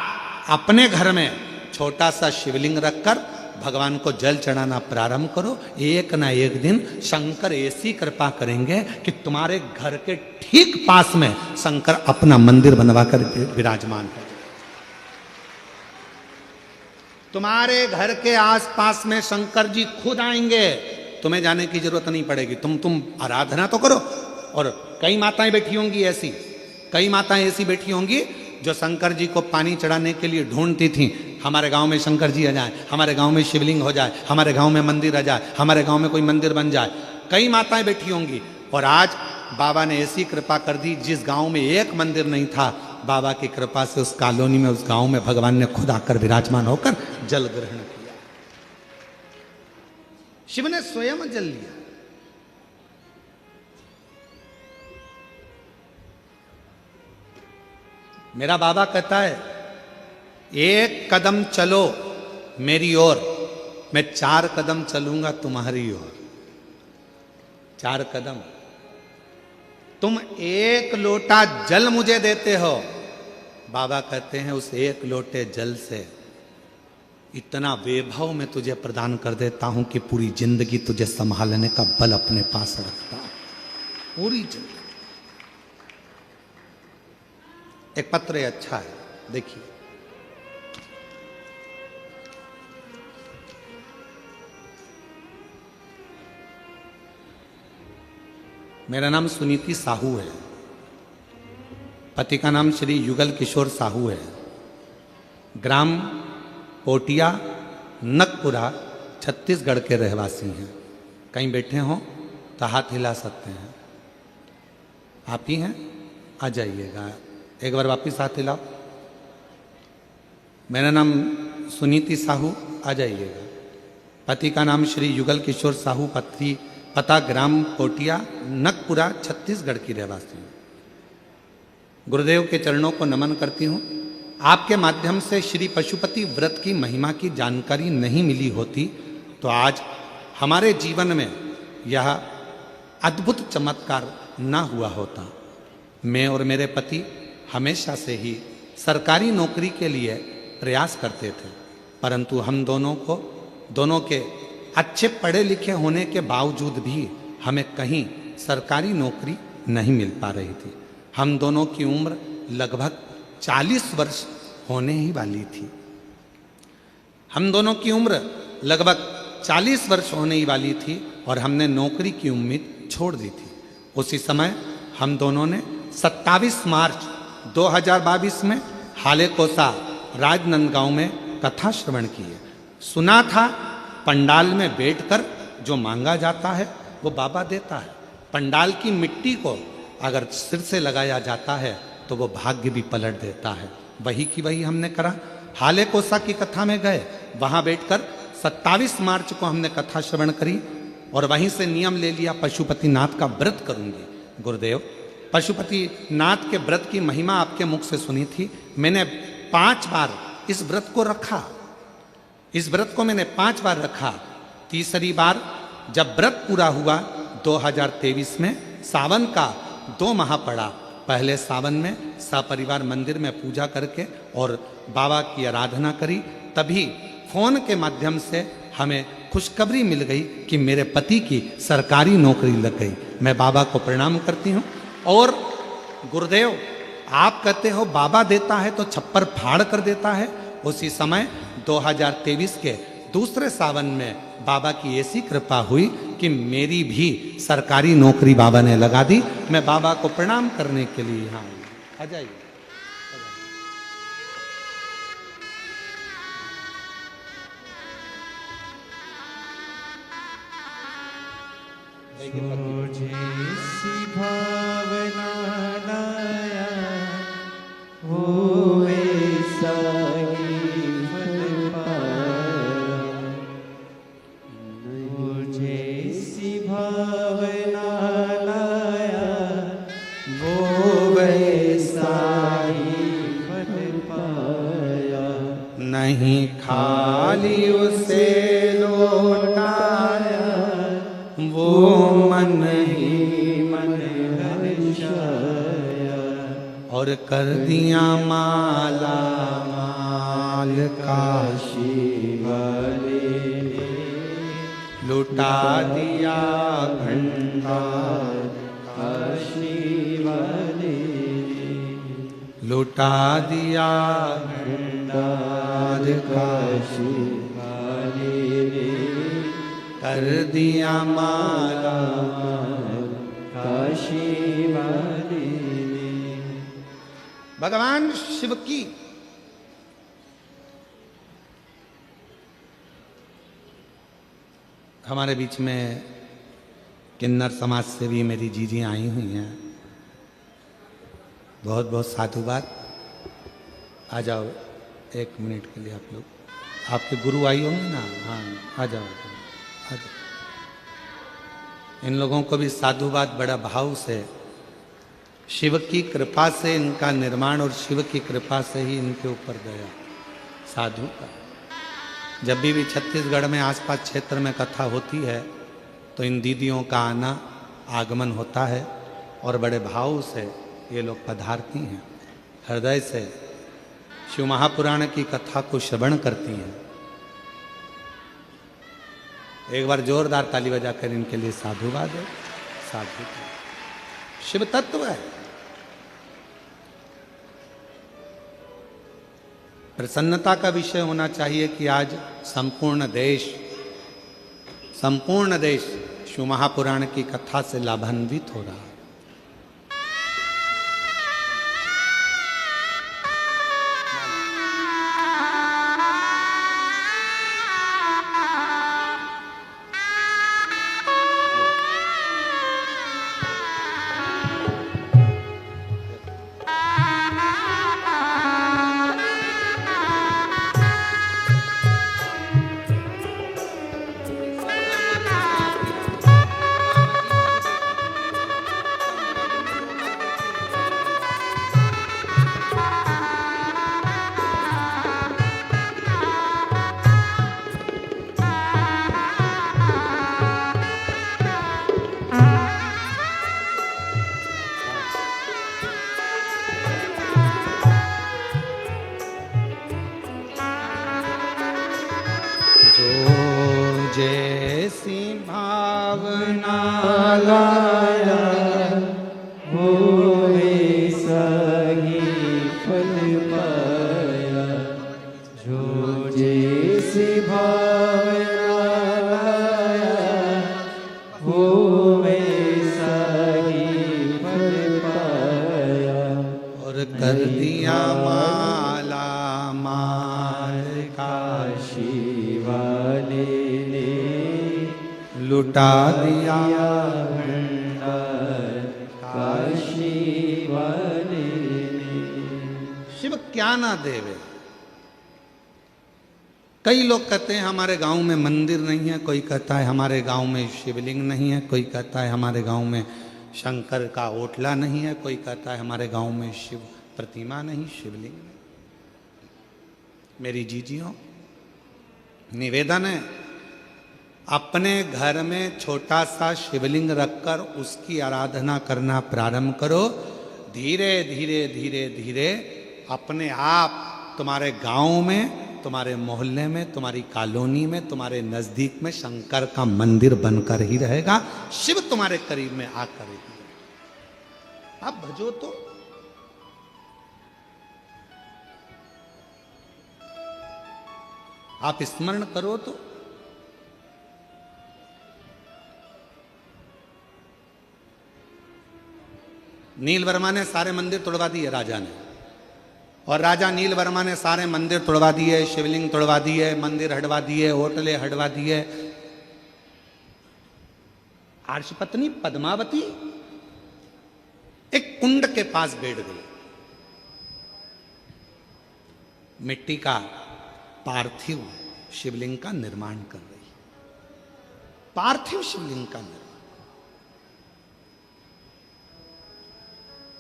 अपने घर में छोटा सा शिवलिंग रखकर भगवान को जल चढ़ाना प्रारंभ करो। एक ना एक दिन शंकर ऐसी कृपा करेंगे कि तुम्हारे घर के ठीक पास में शंकर अपना मंदिर बनवाकर विराजमान है। तुम्हारे घर के आसपास में शंकर जी खुद आएंगे, तुम्हें जाने की जरूरत नहीं पड़ेगी। तुम आराधना तो करो। और कई माताएं बैठी होंगी ऐसी, कई माताएं ऐसी बैठी होंगी जो शंकर जी को पानी चढ़ाने के लिए ढूंढती थी, हमारे गांव में शंकर जी आ जाए, हमारे गांव में शिवलिंग हो जाए, हमारे गांव में मंदिर आ जाए, हमारे गांव में कोई मंदिर बन जाए। कई माताएं बैठी होंगी। और आज बाबा ने ऐसी कृपा कर दी, जिस गांव में एक मंदिर नहीं था, बाबा की कृपा से उस कॉलोनी में, उस गांव में भगवान ने खुद आकर विराजमान होकर जल ग्रहण किया। शिव ने स्वयं जल लिया। मेरा बाबा कहता है एक कदम चलो मेरी ओर, मैं 4 कदम चलूंगा तुम्हारी ओर। 4 कदम। तुम 1 लोटा जल मुझे देते हो, बाबा कहते हैं उस 1 लोटे जल से इतना वैभव मैं तुझे प्रदान कर देता हूं कि पूरी जिंदगी तुझे संभालने का बल अपने पास रखता हूं। पूरी जिंदगी। एक पत्र अच्छा है, देखिए। मेरा नाम सुनीति साहू है, पति का नाम श्री युगल किशोर साहू है, ग्राम पोटिया नकपुरा छत्तीसगढ़ के रहवासी हैं। कहीं बैठे हों तो हाथ हिला सकते हैं। आप ही हैं? आ जाइएगा, एक बार वापिस हाथ हिलाओ। मेरा नाम सुनीति साहू, आ जाइएगा। पति का नाम श्री युगल किशोर साहू, पता ग्राम पोटिया नकपुरा छत्तीसगढ़ की रहवासी हूँ। गुरुदेव के चरणों को नमन करती हूँ। आपके माध्यम से श्री पशुपति व्रत की महिमा की जानकारी नहीं मिली होती तो आज हमारे जीवन में यह अद्भुत चमत्कार ना हुआ होता। मैं और मेरे पति हमेशा से ही सरकारी नौकरी के लिए प्रयास करते थे, परंतु हम दोनों के अच्छे पढ़े लिखे होने के बावजूद भी हमें कहीं सरकारी नौकरी नहीं मिल पा रही थी। हम दोनों की उम्र लगभग 40 वर्ष होने ही वाली थी। हम दोनों की उम्र लगभग 40 वर्ष होने ही वाली थी और हमने नौकरी की उम्मीद छोड़ दी थी। उसी समय हम दोनों ने 27 मार्च 2022 में हालेकोसा राजनांदगांव में कथा श्रवण की है। सुना था पंडाल में बैठकर जो मांगा जाता है वो बाबा देता है। पंडाल की मिट्टी को अगर सिर से लगाया जाता है तो वो भाग्य भी पलट देता है। वही की वही हमने करा। हालेकोसा की कथा में गए, वहां बैठकर 27 मार्च को हमने कथा श्रवण करी और वहीं से नियम ले लिया पशुपति नाथ का व्रत करूंगी। गुरुदेव, पशुपति नाथ के व्रत की महिमा आपके मुख से सुनी थी। मैंने 5 बार इस व्रत को रखा। इस व्रत को मैंने 5 बार रखा। तीसरी बार जब व्रत पूरा हुआ 2023 में सावन का 2 माह पड़ा। पहले सावन में सपरिवार मंदिर में पूजा करके और बाबा की आराधना करी। तभी फोन के माध्यम से हमें खुशखबरी मिल गई कि मेरे पति की सरकारी नौकरी लग गई। मैं बाबा को प्रणाम करती हूँ। और गुरुदेव, आप कहते हो बाबा देता है तो छप्पर फाड़ कर देता है। उसी समय 2023 के दूसरे सावन में बाबा की ऐसी कृपा हुई कि मेरी भी सरकारी नौकरी बाबा ने लगा दी। मैं बाबा को प्रणाम करने के लिए यहाँ आ जाइए। जैसी भावना लाया वो वैसा ही फल पाया। जैसी भावना लाया वो वैसा ही फल पाया। नहीं खाली उसे लौटाया, वो मन ही मन हर्षाया, और कर दिया माला माल काशी वाले ने, लुटा दिया भंडार काशी वाले ने, लुटा दिया भंडार काशी वाले ने, कर दिया माला काशी वाले ने। भगवान शिव की हमारे बीच में किन्नर समाज से भी मेरी जीजी आई हुई हैं, बहुत बहुत साधुवाद। आ जाओ 1 मिनट के लिए आप लोग, आपके गुरु आई होंगे ना, हाँ आ जाओ आ जाओ। इन लोगों को भी साधुवाद, बड़ा भाव से। शिव की कृपा से इनका निर्माण और शिव की कृपा से ही इनके ऊपर गया साधु का। जब भी छत्तीसगढ़ में आसपास क्षेत्र में कथा होती है तो इन दीदियों का आना आगमन होता है और बड़े भाव से ये लोग पधारती हैं, हृदय से शिव महापुराण की कथा को श्रवण करती हैं। एक बार जोरदार ताली बजाकर इनके लिए साधुवाद है। साधु शिव तत्व है। प्रसन्नता का विषय होना चाहिए कि आज संपूर्ण देश शिव महापुराण की कथा से लाभान्वित हो रहा है। जैसी भावना लाया वो वैसा ही फल पाया, जो जैसी भावना लाया वो वैसा ही फल पाया, और कर दिया माला माल काशी वाले ने, लुटा दिया भंडार काशी वाले ने। शिव क्या ना देवे। कई लोग कहते हैं हमारे गांव में मंदिर नहीं है, कोई कहता है हमारे गांव में शिवलिंग नहीं है, कोई कहता है हमारे गांव में शंकर का ओटला नहीं है, कोई कहता है हमारे गांव में शिव प्रतिमा नहीं, शिवलिंग नहीं। मेरी जीजियों, निवेदन है, अपने घर में छोटा सा शिवलिंग रखकर उसकी आराधना करना प्रारंभ करो। धीरे धीरे धीरे धीरे अपने आप तुम्हारे गांव में, तुम्हारे मोहल्ले में, तुम्हारी कॉलोनी में, तुम्हारे नजदीक में शंकर का मंदिर बनकर ही रहेगा। शिव तुम्हारे करीब में आकर ही रहेगा। आप भजो तो, आप स्मरण करो तो। नील वर्मा ने सारे मंदिर तोड़वा दिए राजा ने, और राजा नील वर्मा ने सारे मंदिर तोड़वा दिए, शिवलिंग तोड़वा दिए, मंदिर हटवा दिए, होटलें हटवा दिए। आर्षपत्नी पद्मावती एक कुंड के पास बैठ गई, मिट्टी का पार्थिव शिवलिंग का निर्माण कर रही। पार्थिव शिवलिंग का निर्माण,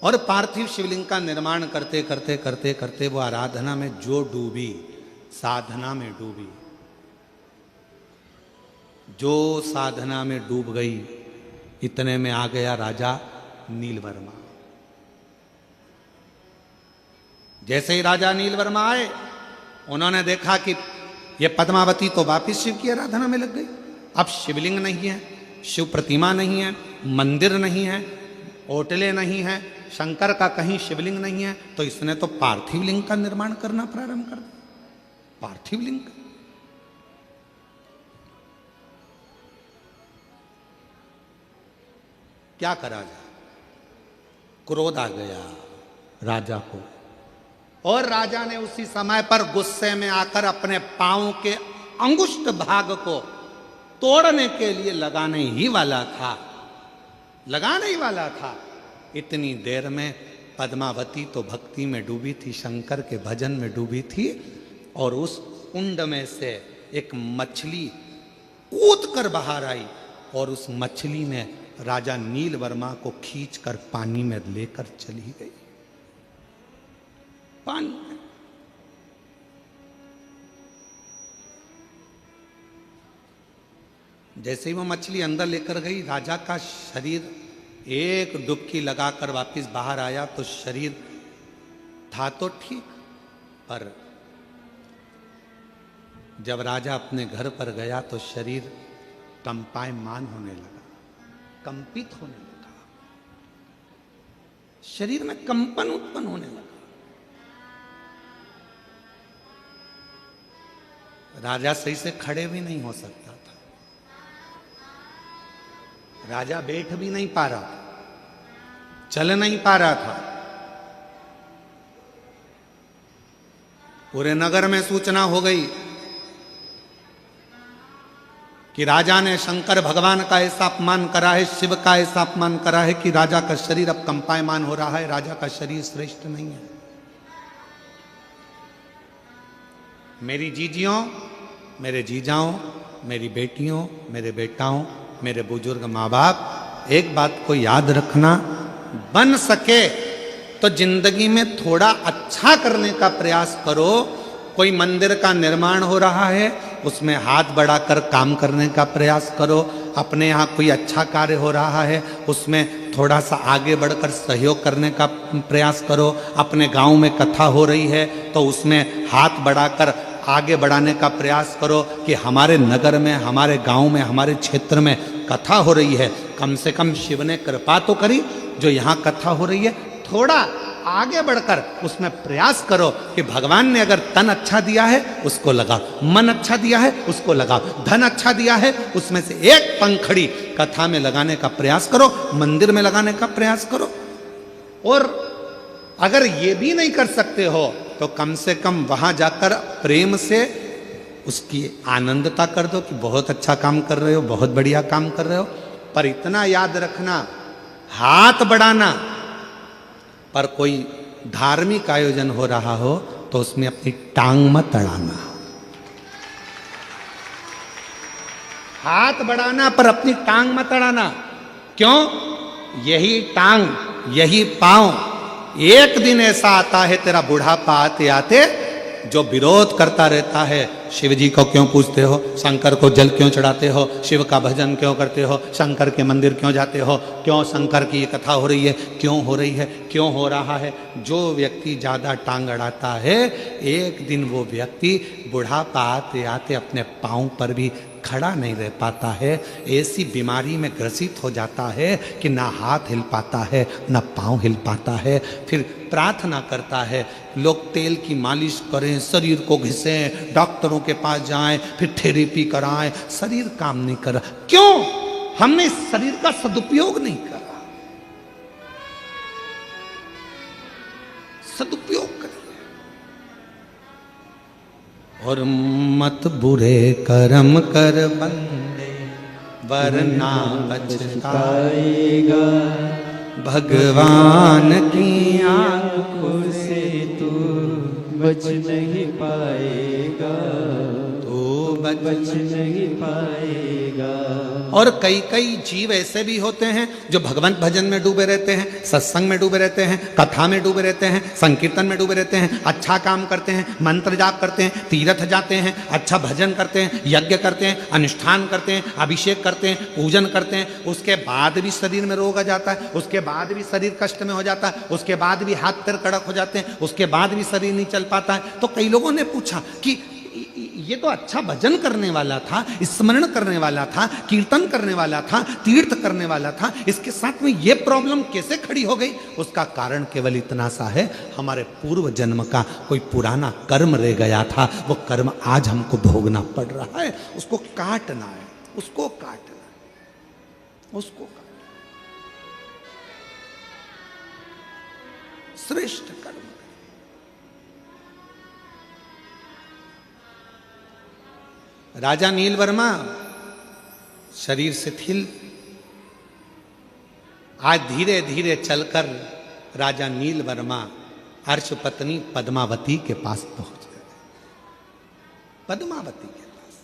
और पार्थिव शिवलिंग का निर्माण करते करते करते करते वो आराधना में जो डूबी, साधना में डूबी। जो साधना में डूब गई, इतने में आ गया राजा नीलवर्मा। जैसे ही राजा नीलवर्मा आए, उन्होंने देखा कि ये पद्मावती तो वापिस शिव की आराधना में लग गई। अब शिवलिंग नहीं है, शिव प्रतिमा नहीं है, मंदिर नहीं है, ओटले नहीं है, शंकर का कहीं शिवलिंग नहीं है, तो इसने तो पार्थिव लिंग का निर्माण करना प्रारंभ कर दिया। पार्थिव लिंग का। क्या करा जाए? क्रोध आ गया राजा को, और राजा ने उसी समय पर गुस्से में आकर अपने पांव के अंगुष्ठ भाग को तोड़ने के लिए लगाने ही वाला था। इतनी देर में पद्मावती तो भक्ति में डूबी थी, शंकर के भजन में डूबी थी, और उस कुंड में से एक मछली कूद कर बाहर आई, और उस मछली ने राजा नीलवर्मा को खींचकर पानी में लेकर चली गई। पानी में। जैसे ही वो मछली अंदर लेकर गई, राजा का शरीर एक डुबकी लगाकर वापस बाहर आया, तो शरीर था तो ठीक, पर जब राजा अपने घर पर गया तो शरीर कंपायमान होने लगा, कंपित होने लगा, शरीर में कंपन उत्पन्न होने लगा। राजा सही से खड़े भी नहीं हो सकता था, राजा बैठ भी नहीं पा रहा था, चल नहीं पा रहा था। पूरे नगर में सूचना हो गई कि राजा ने शंकर भगवान का ऐसा अपमान करा है, शिव का ऐसा अपमान करा है कि राजा का शरीर अब कंपायमान हो रहा है, राजा का शरीर श्रेष्ठ नहीं है। मेरी जीजियों, मेरे जीजाओं, मेरी बेटियों, मेरे बेटाओं, मेरे बुजुर्ग माँ बाप, एक बात को याद रखना, बन सके तो जिंदगी में थोड़ा अच्छा करने का प्रयास करो। कोई मंदिर का निर्माण हो रहा है, उसमें हाथ बढ़ाकर काम करने का प्रयास करो। अपने यहाँ कोई अच्छा कार्य हो रहा है, उसमें थोड़ा सा आगे बढ़कर सहयोग करने का प्रयास करो। अपने गांव में कथा हो रही है तो उसमें हाथ बढ़ाकर आगे बढ़ाने का प्रयास करो कि हमारे नगर में, हमारे गांव में, हमारे क्षेत्र में कथा हो रही है, कम से कम शिव ने कृपा तो करी, जो यहाँ कथा हो रही है थोड़ा आगे बढ़कर उसमें प्रयास करो कि भगवान ने अगर तन अच्छा दिया है उसको लगाओ, मन अच्छा दिया है उसको लगाओ, धन अच्छा दिया है उसमें से एक पंखड़ी कथा में लगाने का प्रयास करो, मंदिर में लगाने का प्रयास करो। और अगर ये भी नहीं कर सकते हो तो कम से कम वहां जाकर प्रेम से उसकी आनंदता कर दो कि बहुत अच्छा काम कर रहे हो, बहुत बढ़िया काम कर रहे हो। पर इतना याद रखना, हाथ बढ़ाना, पर कोई धार्मिक आयोजन हो रहा हो तो उसमें अपनी टांग मत अड़ाना। हाथ बढ़ाना पर अपनी टांग मत अड़ाना। क्यों? यही टांग, यही पांव एक दिन ऐसा आता है तेरा बुढ़ापा आते आते जो विरोध करता रहता है। शिव जी को क्यों पूजते हो, शंकर को जल क्यों चढ़ाते हो, शिव का भजन क्यों करते हो, शंकर के मंदिर क्यों जाते हो, क्यों शंकर की ये कथा हो रही है, क्यों हो रही है, क्यों हो रहा है। जो व्यक्ति ज़्यादा टांग अड़ाता है, एक दिन वो व्यक्ति बुढ़ापा आते आते अपने पाँव पर भी खड़ा नहीं रह पाता है, ऐसी बीमारी में ग्रसित हो जाता है कि ना हाथ हिल पाता है, ना पाँव हिल पाता है। फिर प्रार्थना करता है, लोग तेल की मालिश करें, शरीर को घिसें, डॉक्टरों के पास जाएं, फिर थेरेपी कराएं, शरीर काम नहीं कर रहा। क्यों? हमने इस शरीर का सदुपयोग नहीं करा। सदुपयोग करें। और मत बुरे कर्म कर बंदे वरना पछताएगा, भगवान की आंखों से तू बच नहीं पाएगा, तो बच नहीं पाएगा। और कई कई जीव ऐसे भी होते हैं जो भगवंत भजन में डूबे रहते हैं, सत्संग में डूबे रहते हैं, कथा में डूबे रहते हैं, संकीर्तन में डूबे रहते हैं, अच्छा काम करते हैं, मंत्र जाप करते हैं, तीर्थ जाते हैं, अच्छा भजन करते हैं, यज्ञ करते हैं, अनुष्ठान करते हैं, अभिषेक करते हैं, पूजन करते हैं, उसके बाद भी शरीर में रोग आ जाता है, उसके बाद भी शरीर कष्ट में हो जाता है, उसके बाद भी हाथ पैर कड़क हो जाते हैं, उसके बाद भी शरीर नहीं चल पाता है। तो कई लोगों ने पूछा कि ये तो अच्छा भजन करने वाला था, स्मरण करने वाला था, कीर्तन करने वाला था, तीर्थ करने वाला था, इसके साथ में ये प्रॉब्लम कैसे खड़ी हो गई? उसका कारण केवल इतना सा है, हमारे पूर्व जन्म का कोई पुराना कर्म रह गया था, वो कर्म आज हमको भोगना पड़ रहा है, उसको काटना है, उसको काटना है, उसको काटना। श्रेष्ठ कर्म। राजा नीलवर्मा शरीर शिथिल, आज धीरे धीरे चलकर राजा नीलवर्मा अर्श पत्नी पद्मावती के पास पहुंच गए। पद्मावती के पास,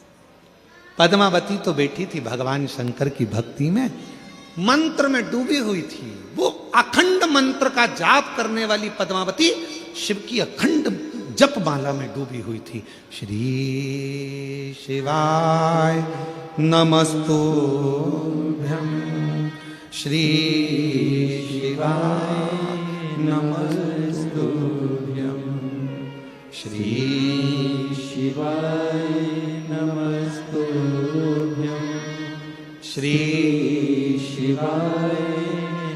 पद्मावती तो बैठी थी भगवान शंकर की भक्ति में, मंत्र में डूबी हुई थी। वो अखंड मंत्र का जाप करने वाली पद्मावती शिव की अखंड जप माला में डूबी हुई थी। श्री शिवाय नमस्तुभ्यं, श्री शिवाय नमस्तुभ्यं, श्री शिवाय नमस्तुभ्यं, श्री शिवाय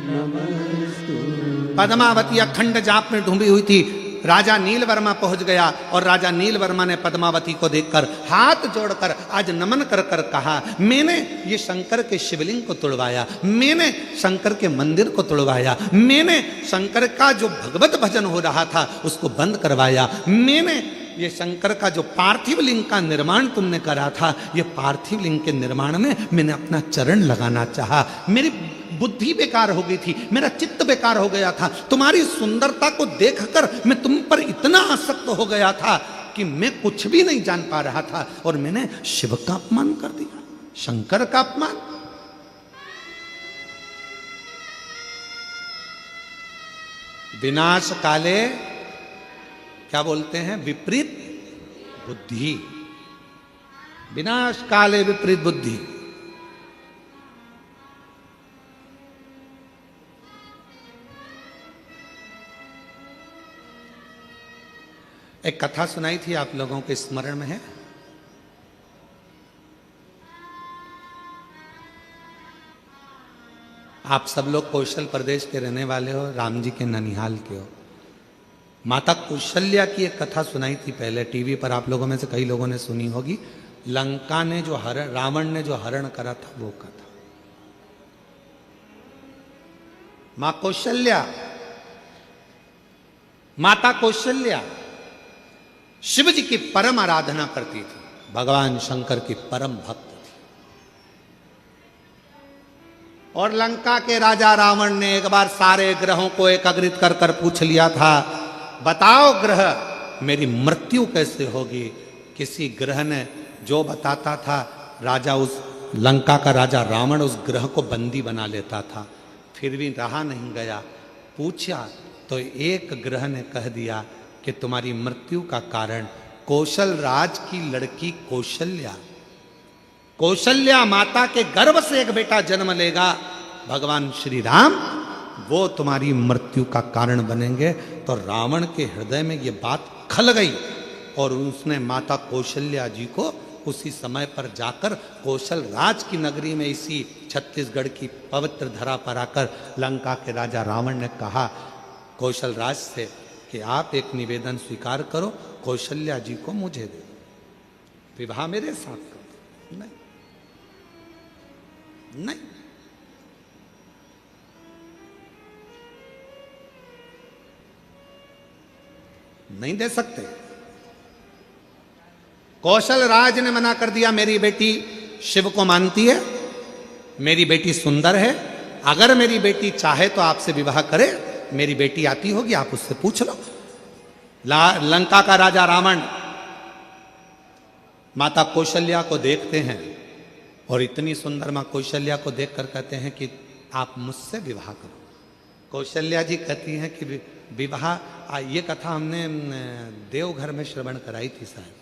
नमस्तुभ्यं। पद्मावती अखंड जाप में डूबी हुई थी। राजा नीलवर्मा पहुंच गया और राजा नीलवर्मा ने पद्मावती को देखकर हाथ जोड़कर आज नमन कर कर कहा, मैंने ये शंकर के शिवलिंग को तोड़वाया, मैंने शंकर के मंदिर को तोड़वाया, मैंने शंकर का जो भगवत भजन हो रहा था उसको बंद करवाया, मैंने ये शंकर का जो पार्थिव लिंग का निर्माण तुमने करा था, ये पार्थिव लिंग के निर्माण में मैंने अपना चरण लगाना चाहा। मेरी बुद्धि बेकार हो गई थी, मेरा चित्त बेकार हो गया था, तुम्हारी सुंदरता को देखकर मैं तुम पर इतना आसक्त हो गया था कि मैं कुछ भी नहीं जान पा रहा था और मैंने शिव का अपमान कर दिया, शंकर का अपमान। विनाश काले क्या बोलते हैं? विपरीत बुद्धि। विनाश काले विपरीत बुद्धि। एक कथा सुनाई थी, आप लोगों के स्मरण में है? आप सब लोग कौशल प्रदेश के रहने वाले हो, राम जी के ननिहाल के हो। माता कौशल्या की एक कथा सुनाई थी पहले टीवी पर, आप लोगों में से कई लोगों ने सुनी होगी। लंका ने जो हरण, रावण ने जो हरण करा था वो कथा। मां कौशल्या, माता कौशल्या शिव जी की परम आराधना करती थी, भगवान शंकर की परम भक्त थी। और लंका के राजा रावण ने एक बार सारे ग्रहों को एकत्रित कर कर पूछ लिया था, बताओ ग्रह मेरी मृत्यु कैसे होगी? किसी ग्रह ने जो बताता था, राजा उस लंका का राजा रावण उस ग्रह को बंदी बना लेता था। फिर भी रहा नहीं गया, पूछा तो एक ग्रह ने कह दिया कि तुम्हारी मृत्यु का कारण कौशल राज की लड़की कौशल्या, कौशल्या माता के गर्भ से एक बेटा जन्म लेगा, भगवान श्री राम, वो तुम्हारी मृत्यु का कारण बनेंगे। तो रावण के हृदय में ये बात खल गई और उसने माता कौशल्या जी को उसी समय पर जाकर कौशल राज की नगरी में, इसी छत्तीसगढ़ की पवित्र धरा पर आकर लंका के राजा रावण ने कहा कौशल राज से कि आप एक निवेदन स्वीकार करो, कौशल्या जी को मुझे दे, विवाह मेरे साथ करो। नहीं, नहीं, नहीं दे सकते। कौशल राज ने मना कर दिया, मेरी बेटी शिव को मानती है, मेरी बेटी सुंदर है, अगर मेरी बेटी चाहे तो आपसे विवाह करे, मेरी बेटी आती होगी, आप उससे पूछ लो। लंका का राजा रावण माता कौशल्या को देखते हैं, और इतनी सुंदर माँ कौशल्या को देखकर कहते हैं कि आप मुझसे विवाह करो। कौशल्या जी कहती हैं कि विवाह, ये कथा हमने देवघर में श्रवण कराई थी शायद,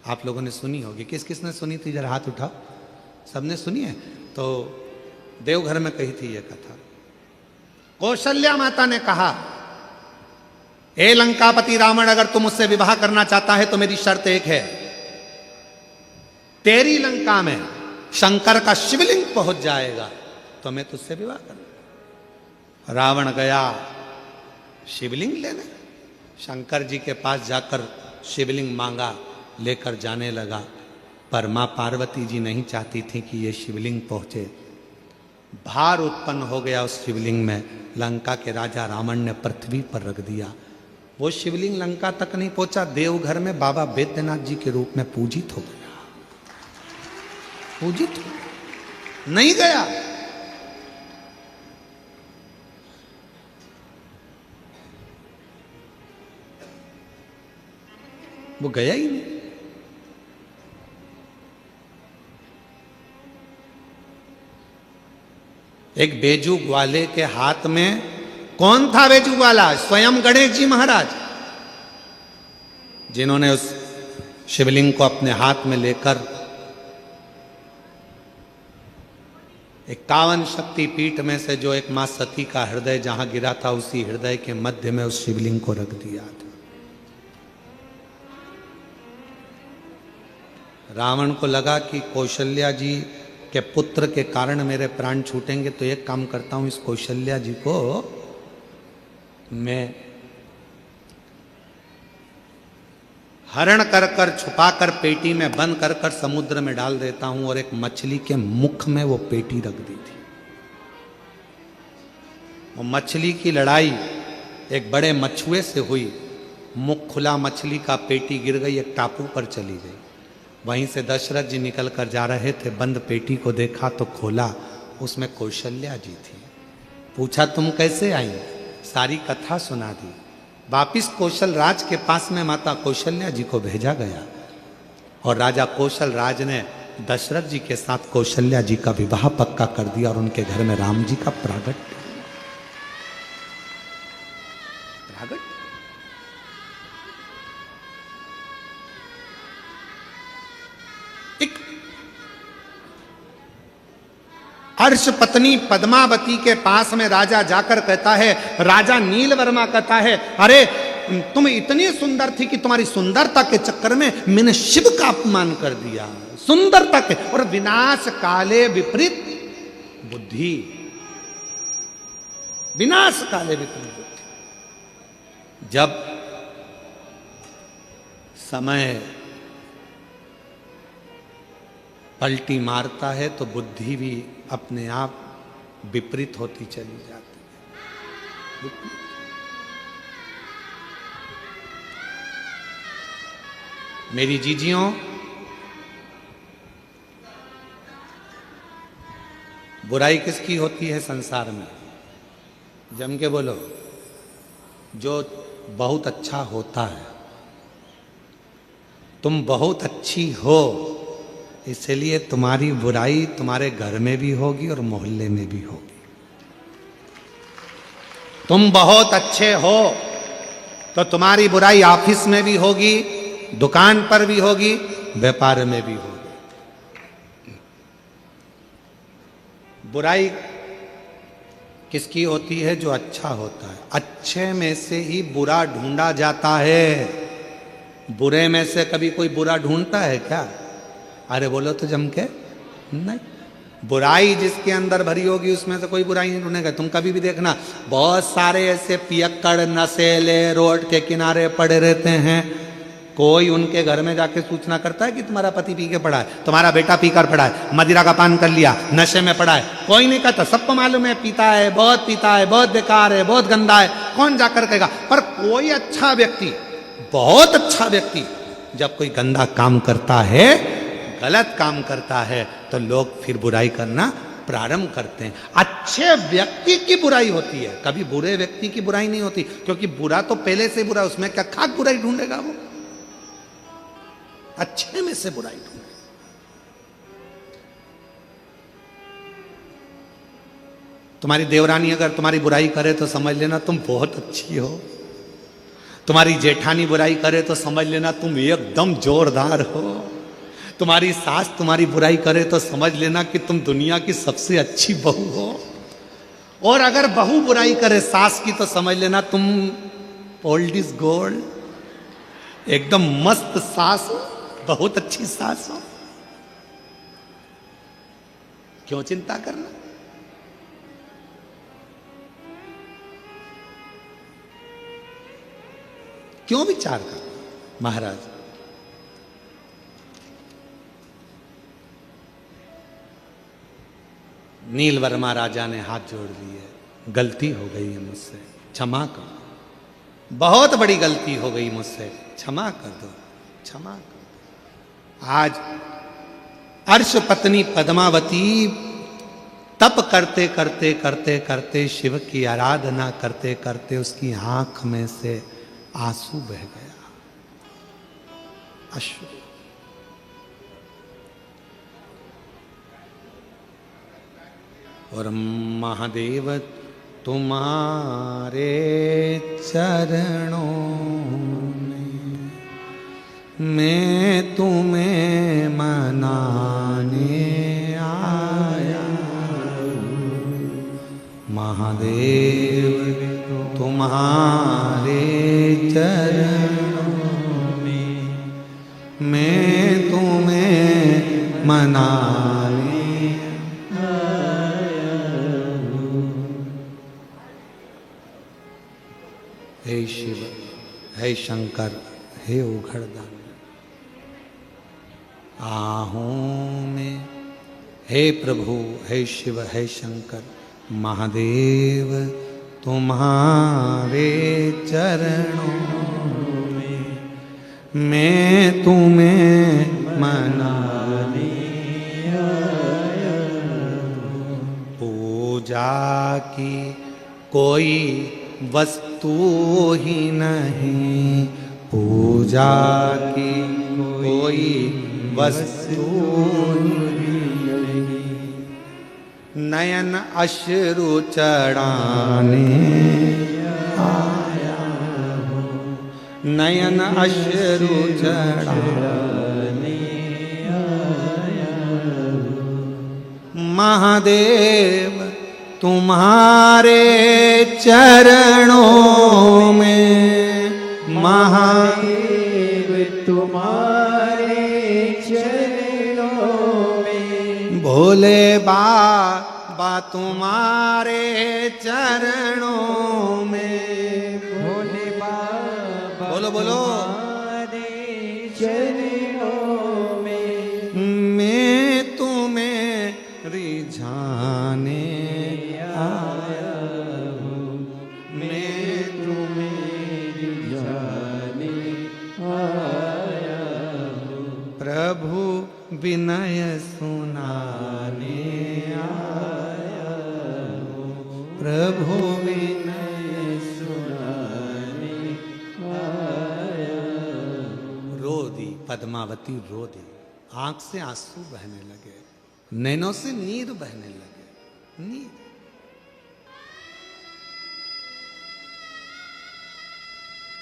आप लोगों ने सुनी होगी। किस किस ने सुनी थी, जरा हाथ उठाओ। सबने सुनी है? तो देवघर में कही थी ये कथा। कौशल्या माता ने कहा, ए लंकापति रावण, अगर तुम मुझसे विवाह करना चाहता है तो मेरी शर्त एक है, तेरी लंका में शंकर का शिवलिंग पहुंच जाएगा तो मैं तुझसे विवाह करूं। रावण गया शिवलिंग लेने, शंकर जी के पास जाकर शिवलिंग मांगा, लेकर जाने लगा। पर मां पार्वती जी नहीं चाहती थी कि ये शिवलिंग पहुंचे। भार उत्पन्न हो गया उस शिवलिंग में। लंका के राजा रावण ने पृथ्वी पर रख दिया। वो शिवलिंग लंका तक नहीं पहुंचा, देवघर में बाबा बैद्यनाथ जी के रूप में पूजित हो गया। पूजित हो नहीं गया। वो गया ही नहीं। एक बेजू ग्वाले के हाथ में, कौन था बेजू ग्वाला? स्वयं गणेश जी महाराज, जिन्होंने उस शिवलिंग को अपने हाथ में लेकर 51 शक्ति पीठ में से जो एक मां सती का हृदय जहां गिरा था, उसी हृदय के मध्य में उस शिवलिंग को रख दिया था। रावण को लगा कि कौशल्या जी के पुत्र के कारण मेरे प्राण छूटेंगे, तो एक काम करता हूं, इस कौशल्या जी को मैं हरण कर कर छुपा कर पेटी में बंद कर कर समुद्र में डाल देता हूं। और एक मछली के मुख में वो पेटी रख दी थी। वो मछली की लड़ाई एक बड़े मछुए से हुई। मुख खुला मछली का, पेटी गिर गई, एक टापू पर चली गई। वहीं से दशरथ जी निकल कर जा रहे थे, बंद पेटी को देखा तो खोला, उसमें कौशल्या जी थी। पूछा तुम कैसे आई? सारी कथा सुना दी। वापिस कौशल राज के पास में माता कौशल्या जी को भेजा गया और राजा कौशल राज ने दशरथ जी के साथ कौशल्या जी का विवाह पक्का कर दिया और उनके घर में राम जी का प्रागट्य। अर्श पत्नी पद्मावती के पास में राजा जाकर कहता है, राजा नीलवर्मा कहता है, अरे तुम इतनी सुंदर थी कि तुम्हारी सुंदरता के चक्कर में मैंने शिव का अपमान कर दिया। सुंदरता के और विनाश काले विपरीत बुद्धि, विनाश काले विपरीत बुद्धि। जब समय पलटी मारता है तो बुद्धि भी अपने आप विपरीत होती चली जाती है। मेरी जीजियों, बुराई किसकी होती है संसार में? जम के बोलो। जो बहुत अच्छा होता है। तुम बहुत अच्छी हो, इसलिए तुम्हारी बुराई तुम्हारे घर में भी होगी और मोहल्ले में भी होगी। तुम बहुत अच्छे हो तो तुम्हारी बुराई ऑफिस में भी होगी, दुकान पर भी होगी, व्यापार में भी होगी। बुराई किसकी होती है? जो अच्छा होता है। अच्छे में से ही बुरा ढूंढा जाता है। बुरे में से कभी कोई बुरा ढूंढता है क्या? अरे बोलो तो जम के नहीं। बुराई जिसके अंदर भरी होगी उसमें से कोई बुराई नहीं ढूंढेगा। तुम कभी भी देखना, बहुत सारे ऐसे पियक्कड़ नशेले रोड के किनारे पड़े रहते हैं। कोई उनके घर में जाके सूचना करता है कि तुम्हारा पति पी के पड़ा है, तुम्हारा बेटा पीकर पड़ा है, मदिरा का पान कर लिया, नशे में पड़ा है? कोई नहीं कहता। सबको मालूम है पीता है, बहुत पीता है, बहुत बेकार है, बहुत गंदा है। कौन जाकर कहेगा? पर कोई अच्छा व्यक्ति, बहुत अच्छा व्यक्ति जब कोई गंदा काम करता है, गलत काम करता है, तो लोग फिर बुराई करना प्रारंभ करते हैं। अच्छे व्यक्ति की बुराई होती है, कभी बुरे व्यक्ति की बुराई नहीं होती, क्योंकि बुरा तो पहले से बुरा, उसमें क्या खाक बुराई ढूंढेगा वो? अच्छे में से बुराई ढूंढे। तुम्हारी देवरानी अगर तुम्हारी बुराई करे तो समझ लेना तुम बहुत अच्छी हो। तुम्हारी जेठानी बुराई करे तो समझ लेना तुम एकदम जोरदार हो। तुम्हारी सास तुम्हारी बुराई करे तो समझ लेना कि तुम दुनिया की सबसे अच्छी बहू हो। और अगर बहू बुराई करे सास की तो समझ लेना तुम ओल्ड इज गोल्ड, एकदम मस्त सास हो, बहुत अच्छी सास हो। क्यों चिंता करना? क्यों विचार करना? महाराज नील वर्मा राजा ने हाथ जोड़ लिए, गलती हो गई है मुझसे, क्षमा कर। बहुत बड़ी गलती हो गई मुझसे, क्षमा कर दो, क्षमा कर दो। आज अर्श पत्नी पद्मावती तप करते करते करते करते शिव की आराधना करते करते उसकी आंख में से आंसू बह गया, अश्रु। और महादेव तुम्हारे चरणों में मैं तुम्हें मनाने आया। महादेव तुम्हारे चरणों में मैं तुम्हें मनाने हे शिव, हे शंकर, हे उघड़दान आहूं में, हे प्रभु, हे शिव, हे शंकर, महादेव तुम्हारे चरणों में मैं तुम्हें मनाने आया। पूजा की कोई वस्तु ही नहीं, पूजा की कोई वस्तु ही नहीं, नयन अश्रु चढ़ाने आया हूँ, नयन अश्रु चढ़ाने आया हूँ। महादेव तुम्हारे चरणों में, महादेव तुम्हारे चरणों में, भोले बाबा तुम्हारे चरणों में, भोले बाबा बोलो बोलो तुम्हारे चरणों में मैं तुम्हें रिझाने आया हूँ, मैं तुम्हें रिझाने आया हूँ। प्रभु विनय सुनाने आया हूँ, प्रभु विनय सुनाने आया हूँ। रो दी पद्मावती, रो दी, आंख से आंसू बहने लगे, नैनों से नीर बहने लगे, नीर।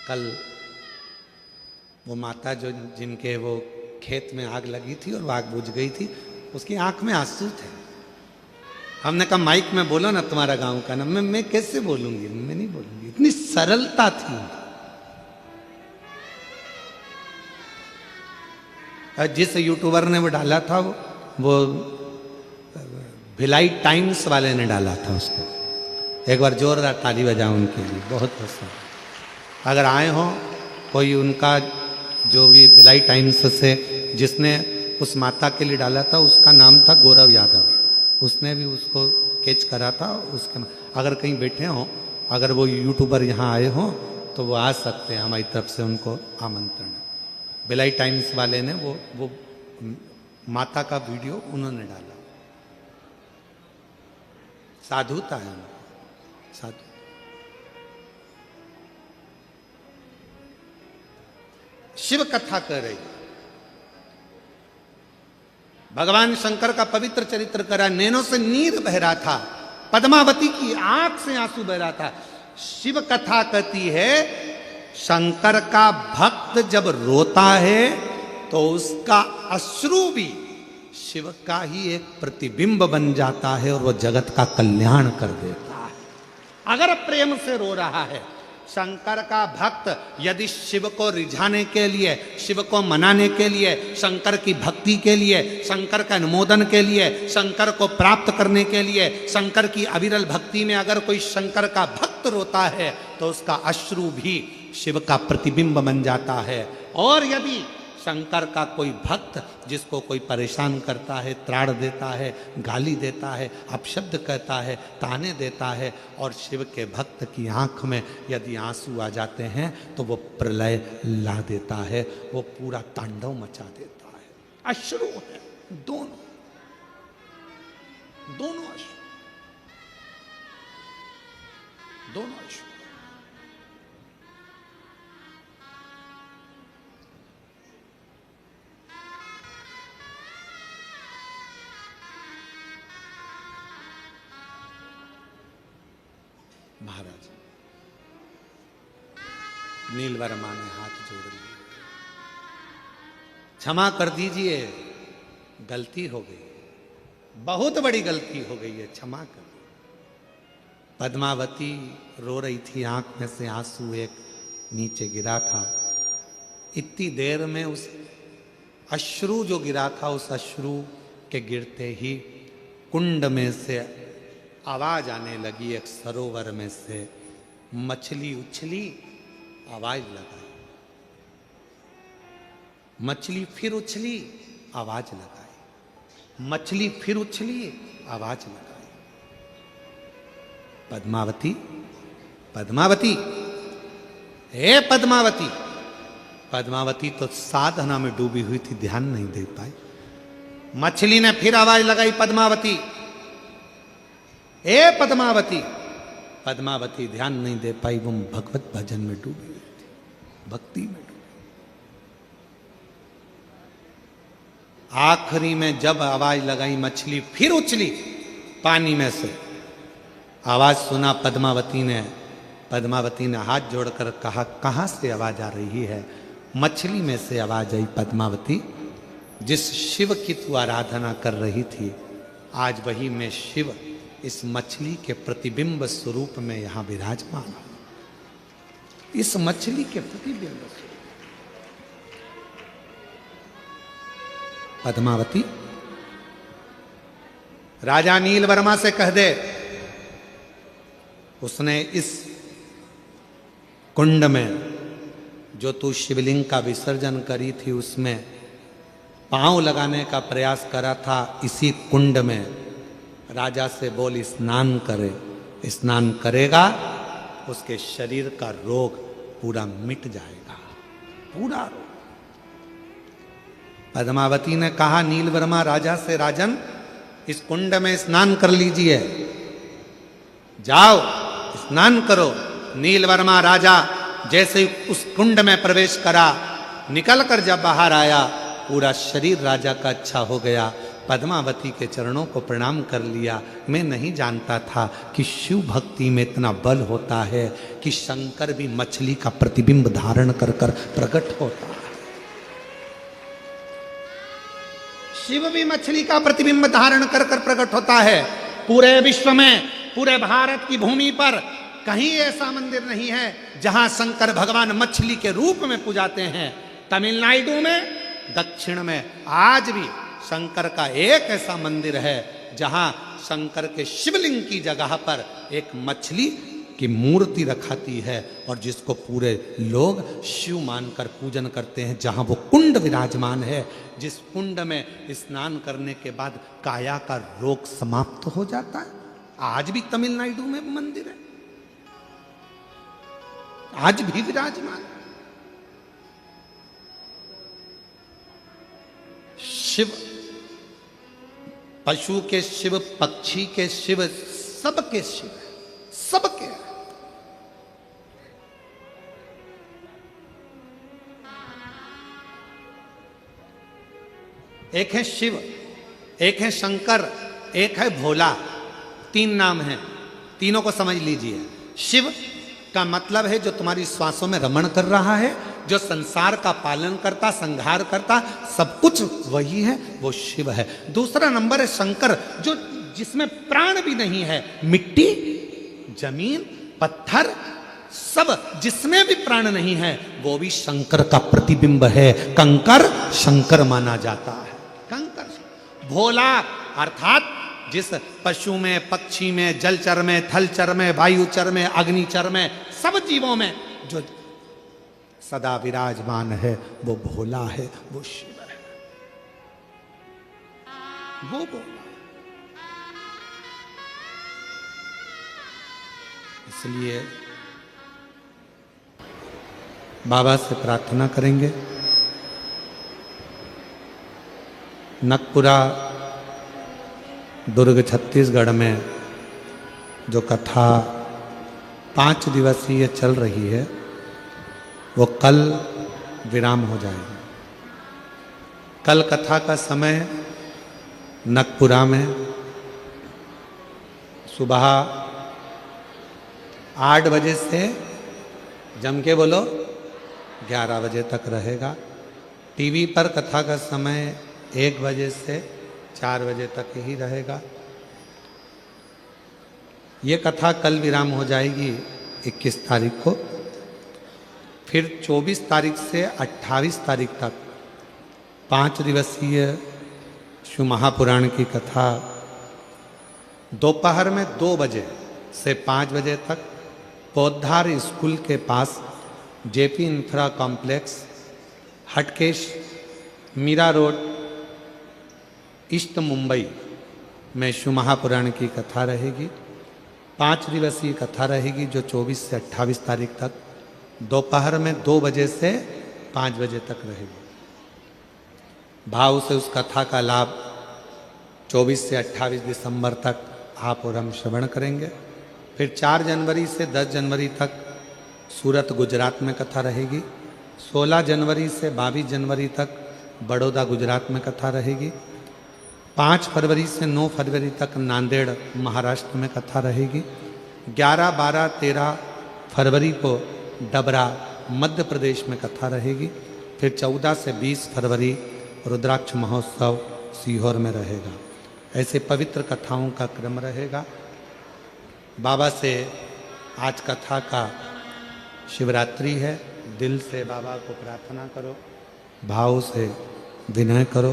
कल वो माता जो जिनके वो खेत में आग लगी थी और वो आग बुझ गई थी, उसकी आंख में आंसू थे। हमने कहा माइक में बोलो ना तुम्हारा गांव का नाम। मैं कैसे बोलूंगी, मैं नहीं बोलूंगी, इतनी सरलता थी। जिस यूट्यूबर ने वो डाला था वो भिलाई टाइम्स वाले ने डाला था उसको। एक बार जोरदार ताली बजाओ उनके लिए, बहुत पसंद। अगर आए हो कोई उनका जो भी भिलाई टाइम्स से जिसने उस माता के लिए डाला था, उसका नाम था गौरव यादव, उसने भी उसको कैच करा था। उसके अगर कहीं बैठे हो, अगर वो यूट्यूबर यहाँ आए हो तो वो आ सकते हैं, हमारी तरफ से उनको आमंत्रण है। भिलाई टाइम्स वाले ने वो माता का वीडियो उन्होंने डाला। साधुता है उनको, साधु। शिव कथा कर रही, भगवान शंकर का पवित्र चरित्र करा, नैनों से नीर बह रहा था। पद्मावती की आंख से आंसू बह रहा था। शिव कथा कहती है शंकर का भक्त जब रोता है तो उसका अश्रु भी शिव का ही एक प्रतिबिंब बन जाता है और वह जगत का कल्याण कर देता है। अगर प्रेम से रो रहा है शंकर का भक्त, यदि शिव को रिझाने के लिए, शिव को मनाने के लिए, शंकर की भक्ति के लिए, शंकर का अनुमोदन के लिए, शंकर को प्राप्त करने के लिए, शंकर की अविरल भक्ति में अगर कोई शंकर का भक्त रोता है तो उसका अश्रु भी शिव का प्रतिबिंब बन जाता है। और यदि शंकर का कोई भक्त जिसको कोई परेशान करता है, त्राण देता है, गाली देता है, अपशब्द कहता है, ताने देता है, और शिव के भक्त की आंख में यदि आंसू आ जाते हैं तो वो प्रलय ला देता है, वो पूरा तांडव मचा देता है। अश्रु है दोनों, दोनों अश्रु, दोनों अश्रु। महाराज नील वर्मा ने हाथ जोड़ लिए, क्षमा कर दीजिए, गलती हो गई, बहुत बड़ी गलती हो गई है, क्षमा कर दीजिए। पद्मावती रो रही थी, आंख में से आंसू एक नीचे गिरा था। इतनी देर में उस अश्रु जो गिरा था, उस अश्रु के गिरते ही कुंड में से आवाज आने लगी। एक सरोवर में से मछली उछली, आवाज लगाई, मछली फिर उछली, आवाज लगाई, मछली फिर उछली, आवाज लगाई। पद्मावती, पद्मावती, हे पद्मावती। पद्मावती तो साधना में डूबी हुई थी, ध्यान नहीं दे पाई। मछली ने फिर आवाज लगाई, पद्मावती, ए पद्मावती। पद्मावती ध्यान नहीं दे पाई, वो भगवत भजन में डूबी हुई थी, भक्ति में डूबी। आखिरी में जब आवाज लगाई, मछली फिर उछली पानी में से, आवाज सुना पद्मावती ने। पद्मावती ने हाथ जोड़कर कहा, कहां से आवाज आ रही है? मछली में से आवाज आई, पद्मावती, जिस शिव की तू आराधना कर रही थी, आज वही मैं शिव इस मछली के प्रतिबिंब स्वरूप में यहां विराजमान हूं। इस मछली के प्रतिबिंब स्वरूप। पद्मावती, राजा नील वर्मा से कह दे, उसने इस कुंड में जो तू शिवलिंग का विसर्जन करी थी, उसमें पांव लगाने का प्रयास करा था, इसी कुंड में राजा से बोल स्नान करे। स्नान करेगा, उसके शरीर का रोग पूरा मिट जाएगा, पूरा रोग। पद्मावती ने कहा नील वर्मा राजा से, राजन इस कुंड में स्नान कर लीजिए, जाओ स्नान करो। नील वर्मा राजा जैसे ही उस कुंड में प्रवेश करा, निकलकर जब बाहर आया, पूरा शरीर राजा का अच्छा हो गया। पद्मावती के चरणों को प्रणाम कर लिया। मैं नहीं जानता था कि शिव भक्ति में इतना बल होता है कि शंकर भी मछली का प्रतिबिंब धारण कर कर प्रकट होता है। शिव भी मछली का प्रतिबिंब धारण कर कर प्रकट होता है। पूरे विश्व में, पूरे भारत की भूमि पर कहीं ऐसा मंदिर नहीं है जहां शंकर भगवान मछली के रूप में पूजाते हैं। तमिलनाडु में, दक्षिण में आज भी शंकर का एक ऐसा मंदिर है जहां शंकर के शिवलिंग की जगह पर एक मछली की मूर्ति रखाती है और जिसको पूरे लोग शिव मानकर पूजन करते हैं। जहां वो कुंड विराजमान है, जिस कुंड में स्नान करने के बाद काया का रोग समाप्त हो जाता है। आज भी तमिलनाडु में मंदिर है, आज भी विराजमान। शिव, पशु के शिव, पक्षी के शिव, सबके शिव, सबके। एक है शिव, एक है शंकर, एक है भोला। 3 नाम हैं, तीनों को समझ लीजिए। शिव का मतलब है जो तुम्हारी श्वासों में रमण कर रहा है, जो संसार का पालन करता, संहार करता, सब कुछ वही है, वो शिव है। दूसरा नंबर है शंकर, जो जिसमें प्राण भी नहीं है, मिट्टी, जमीन, पत्थर, सब जिसमें भी प्राण नहीं है वो भी शंकर का प्रतिबिंब है। कंकर शंकर माना जाता है। कंकर, भोला अर्थात जिस पशु में, पक्षी में, जलचर में, थलचर में, वायुचर में, अग्निचर में, सब जीवों में जो सदा विराजमान है वो भोला है, वो शिव है, वो भोला। इसलिए बाबा से प्रार्थना करेंगे। नकपुरा दुर्ग छत्तीसगढ़ में जो कथा 5 दिवसीय चल रही है वो कल विराम हो जाएगी। कल कथा का समय नकपुरा में सुबह 8 बजे से जम के बोलो 11 बजे तक रहेगा। टीवी पर कथा का समय 1 बजे से 4 बजे तक ही रहेगा। ये कथा कल विराम हो जाएगी 21 तारीख को। फिर 24 तारीख से 28 तारीख तक 5 दिवसीय शिव महापुराण की कथा दोपहर में 2 बजे से 5 बजे तक पौधार स्कूल के पास JP infra complex, Hatkesh, Mira Road, East Mumbai में शिव महापुराण की कथा रहेगी। 5 दिवसीय कथा रहेगी जो 24 से 28 तारीख तक दोपहर में 2 बजे से 5 बजे तक रहेगी। भाव से उस कथा का लाभ 24 से 28 दिसंबर तक आप और हम श्रवण करेंगे। फिर 4 जनवरी से 10 जनवरी तक सूरत गुजरात में कथा रहेगी। 16 जनवरी से 22 जनवरी तक बड़ौदा गुजरात में कथा रहेगी। 5 फरवरी से 9 फरवरी तक नांदेड़ महाराष्ट्र में कथा रहेगी। 11, 12, 13 फरवरी को डबरा मध्य प्रदेश में कथा रहेगी। फिर 14 से 20 फरवरी रुद्राक्ष महोत्सव सीहोर में रहेगा। ऐसे पवित्र कथाओं का क्रम रहेगा। बाबा से आज कथा का शिवरात्रि है। दिल से बाबा को प्रार्थना करो, भाव से विनय करो,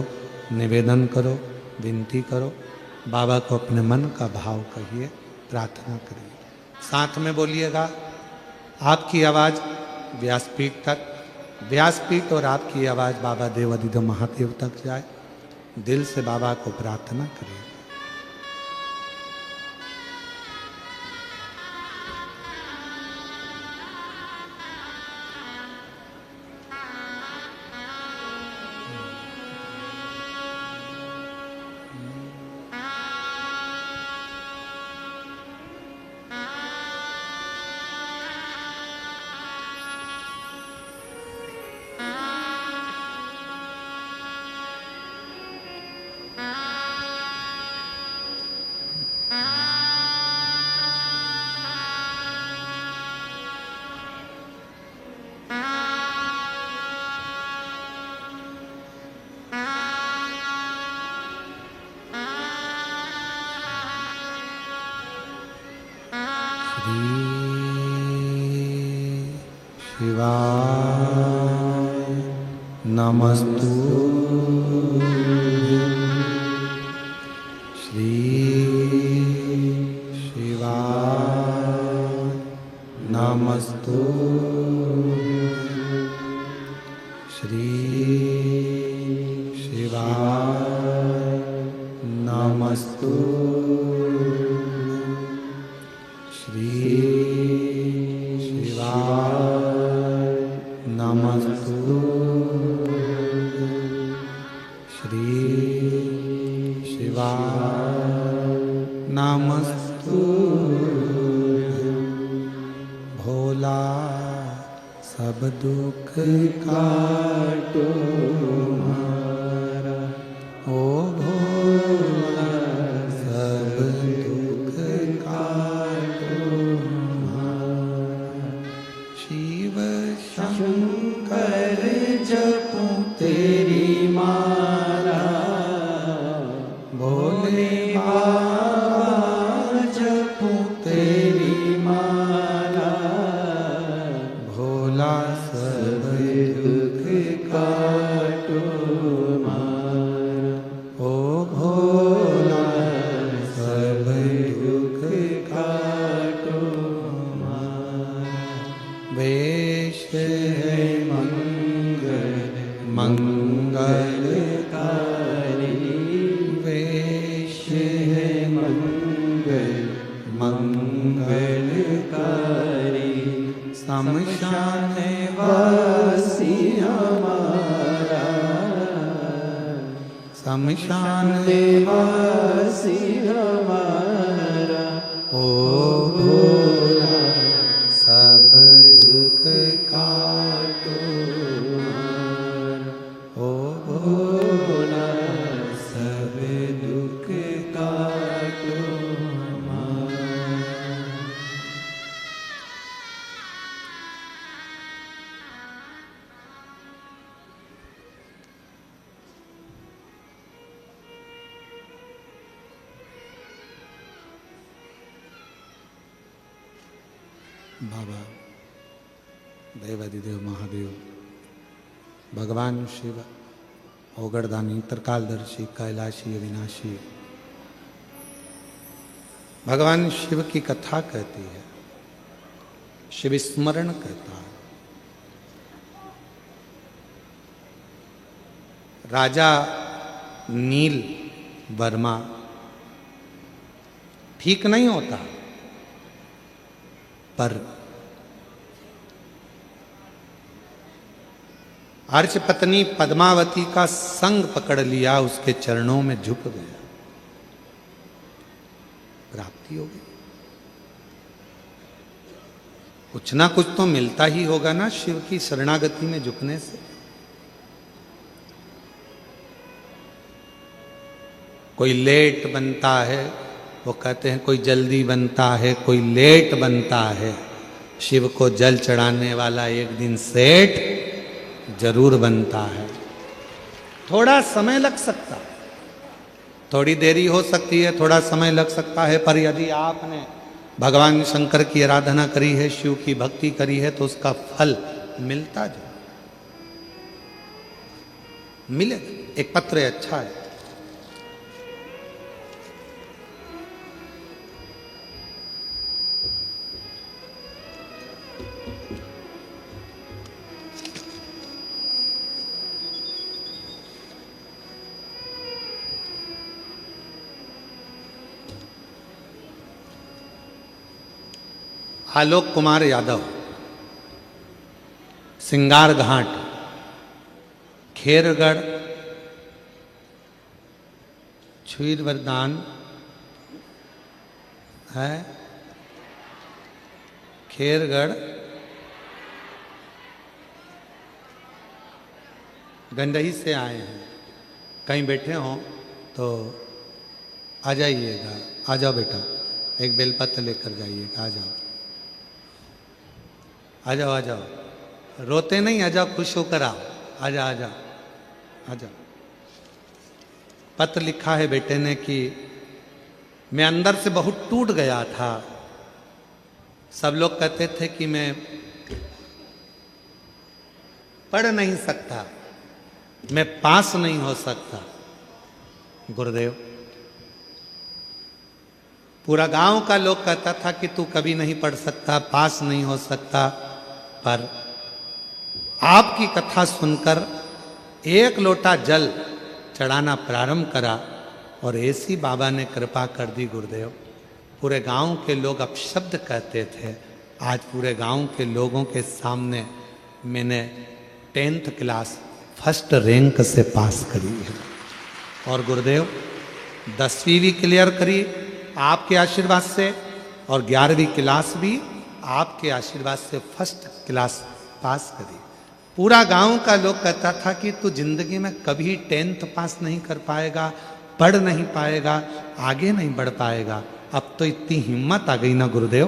निवेदन करो, विनती करो। बाबा को अपने मन का भाव कहिए, प्रार्थना करिए। साथ में बोलिएगा, आपकी आवाज़ व्यासपीठ तक, व्यासपीठ और आपकी आवाज़ बाबा देवाधिदेव महादेव तक जाए। दिल से बाबा को प्रार्थना करिए। शिवाय नमस्तुभ्यं। श्री शिवाय नमस्तुभ्यं। श्री शिवाय नमस्तुभ्यं। श्री भोला सब दुख काटो हमारा, ओ भोला सब दुख शमशान देवासी हमारा ओ भोला सब दुख काटो ओ भोला सब दुख काटो बाबा देवादिदेव महादेव भगवान शिव ओगड़दानी त्रिकालदर्शी कैलाशी अविनाशी भगवान शिव की कथा कहती है, शिव स्मरण कहता है। राजा नील वर्मा ठीक नहीं होता, पर अर्च पत्नी पद्मावती का संग पकड़ लिया, उसके चरणों में झुक गया, प्राप्ति हो गई। कुछ ना कुछ तो मिलता ही होगा ना शिव की शरणागति में झुकने से। कोई लेट बनता है, वो कहते हैं कोई जल्दी बनता है, कोई लेट बनता है। शिव को जल चढ़ाने वाला एक दिन सेठ जरूर बनता है। थोड़ा समय लग सकता है, थोड़ी देरी हो सकती है, थोड़ा समय लग सकता है, पर यदि आपने भगवान शंकर की आराधना करी है, शिव की भक्ति करी है, तो उसका फल मिलता जाए, मिलेगा। एक पत्र है, अच्छा है। आलोक कुमार यादव, सिंगार घाट, खेरगढ़, छुईर वरदान है, खेरगढ़, गंडई से आए हैं। कहीं बैठे हों तो आ जाइएगा। आ जाओ बेटा, एक बेलपत्र लेकर जाइएगा। आ जाओ, आ जाओ, आ जाओ, रोते नहीं, आ जाओ, खुश होकर आओ। आ जाओ, आ जाओ, आ जाओ। पत्र लिखा है बेटे ने कि मैं अंदर से बहुत टूट गया था। सब लोग कहते थे कि मैं पढ़ नहीं सकता, मैं पास नहीं हो सकता। गुरुदेव, पूरा गांव का लोग कहता था कि तू कभी नहीं पढ़ सकता, पास नहीं हो सकता, पर आपकी कथा सुनकर एक लोटा जल चढ़ाना प्रारंभ करा और ऐसी बाबा ने कृपा कर दी। गुरुदेव, पूरे गांव के लोग अपशब्द कहते थे, आज पूरे गांव के लोगों के सामने मैंने 10th क्लास फर्स्ट रैंक से पास करी है। और गुरुदेव 10वीं भी क्लियर करी आपके आशीर्वाद से, और 11वीं क्लास भी आपके आशीर्वाद से फर्स्ट क्लास पास करी। पूरा गांव का लोग कहता था कि तू जिंदगी में कभी 10th पास नहीं कर पाएगा, पढ़ नहीं पाएगा, आगे नहीं बढ़ पाएगा। अब तो इतनी हिम्मत आ गई ना गुरुदेव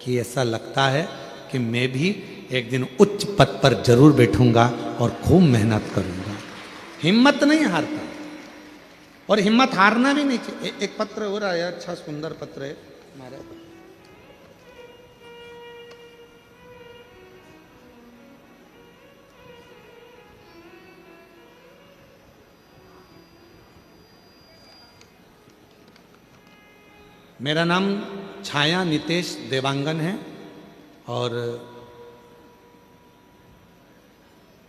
कि ऐसा लगता है कि मैं भी एक दिन उच्च पद पर जरूर बैठूंगा और खूब मेहनत करूंगा। हिम्मत नहीं हारता, और हिम्मत हारना भी नहीं चाहिए। एक पत्र हो रहा है, अच्छा सुंदर पत्र है हमारा। मेरा नाम छाया नितेश देवांगन है और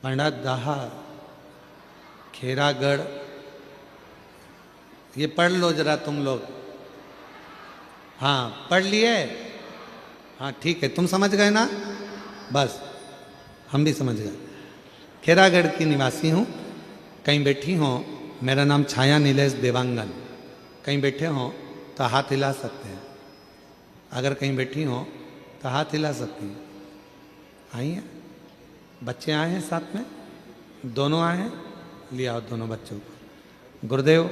पंडादाहा खेरागढ़, ये पढ़ लो जरा तुम लोग। हाँ पढ़ लिए? हाँ ठीक है, तुम समझ गए ना? बस हम भी समझ गए। खेरागढ़ की निवासी हूँ। कहीं बैठी हो मेरा नाम छाया नीलेश देवांगन। कहीं बैठे हों तो हाथ हिला सकते हैं, अगर कहीं बैठी हों तो हाथ हिला सकती हैं। आई हैं, बच्चे आए हैं साथ में, दोनों आए हैं, ले आओ दोनों बच्चों को। गुरुदेव,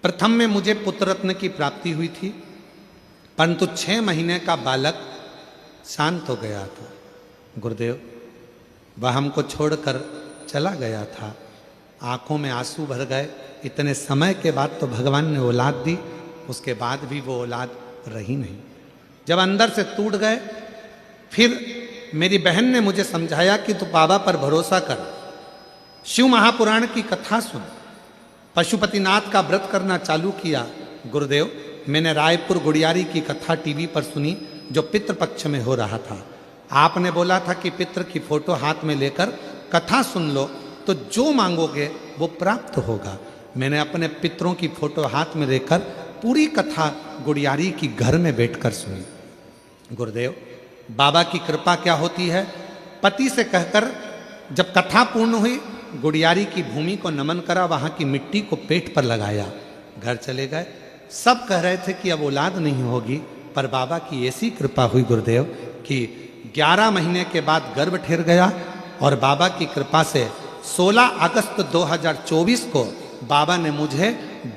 प्रथम में मुझे पुत्र रत्न की प्राप्ति हुई थी, परंतु 6 महीने का बालक शांत हो गया था। गुरुदेव, वह हमको छोड़कर चला गया था, आंखों में आंसू भर गए। इतने समय के बाद तो भगवान ने औलाद दी, उसके बाद भी वो औलाद रही नहीं। जब अंदर से टूट गए, फिर मेरी बहन ने मुझे समझाया कि तू बाबा पर भरोसा कर, शिव महापुराण की कथा सुन। पशुपतिनाथ का व्रत करना चालू किया। गुरुदेव, मैंने रायपुर गुड़ियारी की कथा टीवी पर सुनी, जो पितृपक्ष में हो रहा था। आपने बोला था कि पितृ की फोटो हाथ में लेकर कथा सुन लो तो जो मांगोगे वो प्राप्त होगा। मैंने अपने पितरों की फोटो हाथ में लेकर पूरी कथा गुड़ियारी की घर में बैठकर सुनी। गुरुदेव, बाबा की कृपा क्या होती है, पति से कहकर जब कथा पूर्ण हुई, गुड़ियारी की भूमि को नमन करा, वहां की मिट्टी को पेट पर लगाया, घर चले गए। सब कह रहे थे कि अब औलाद नहीं होगी, पर बाबा की ऐसी कृपा हुई गुरुदेव कि 11 महीने के बाद गर्भ ठहर गया। और बाबा की कृपा से 16 अगस्त 2024 को बाबा ने मुझे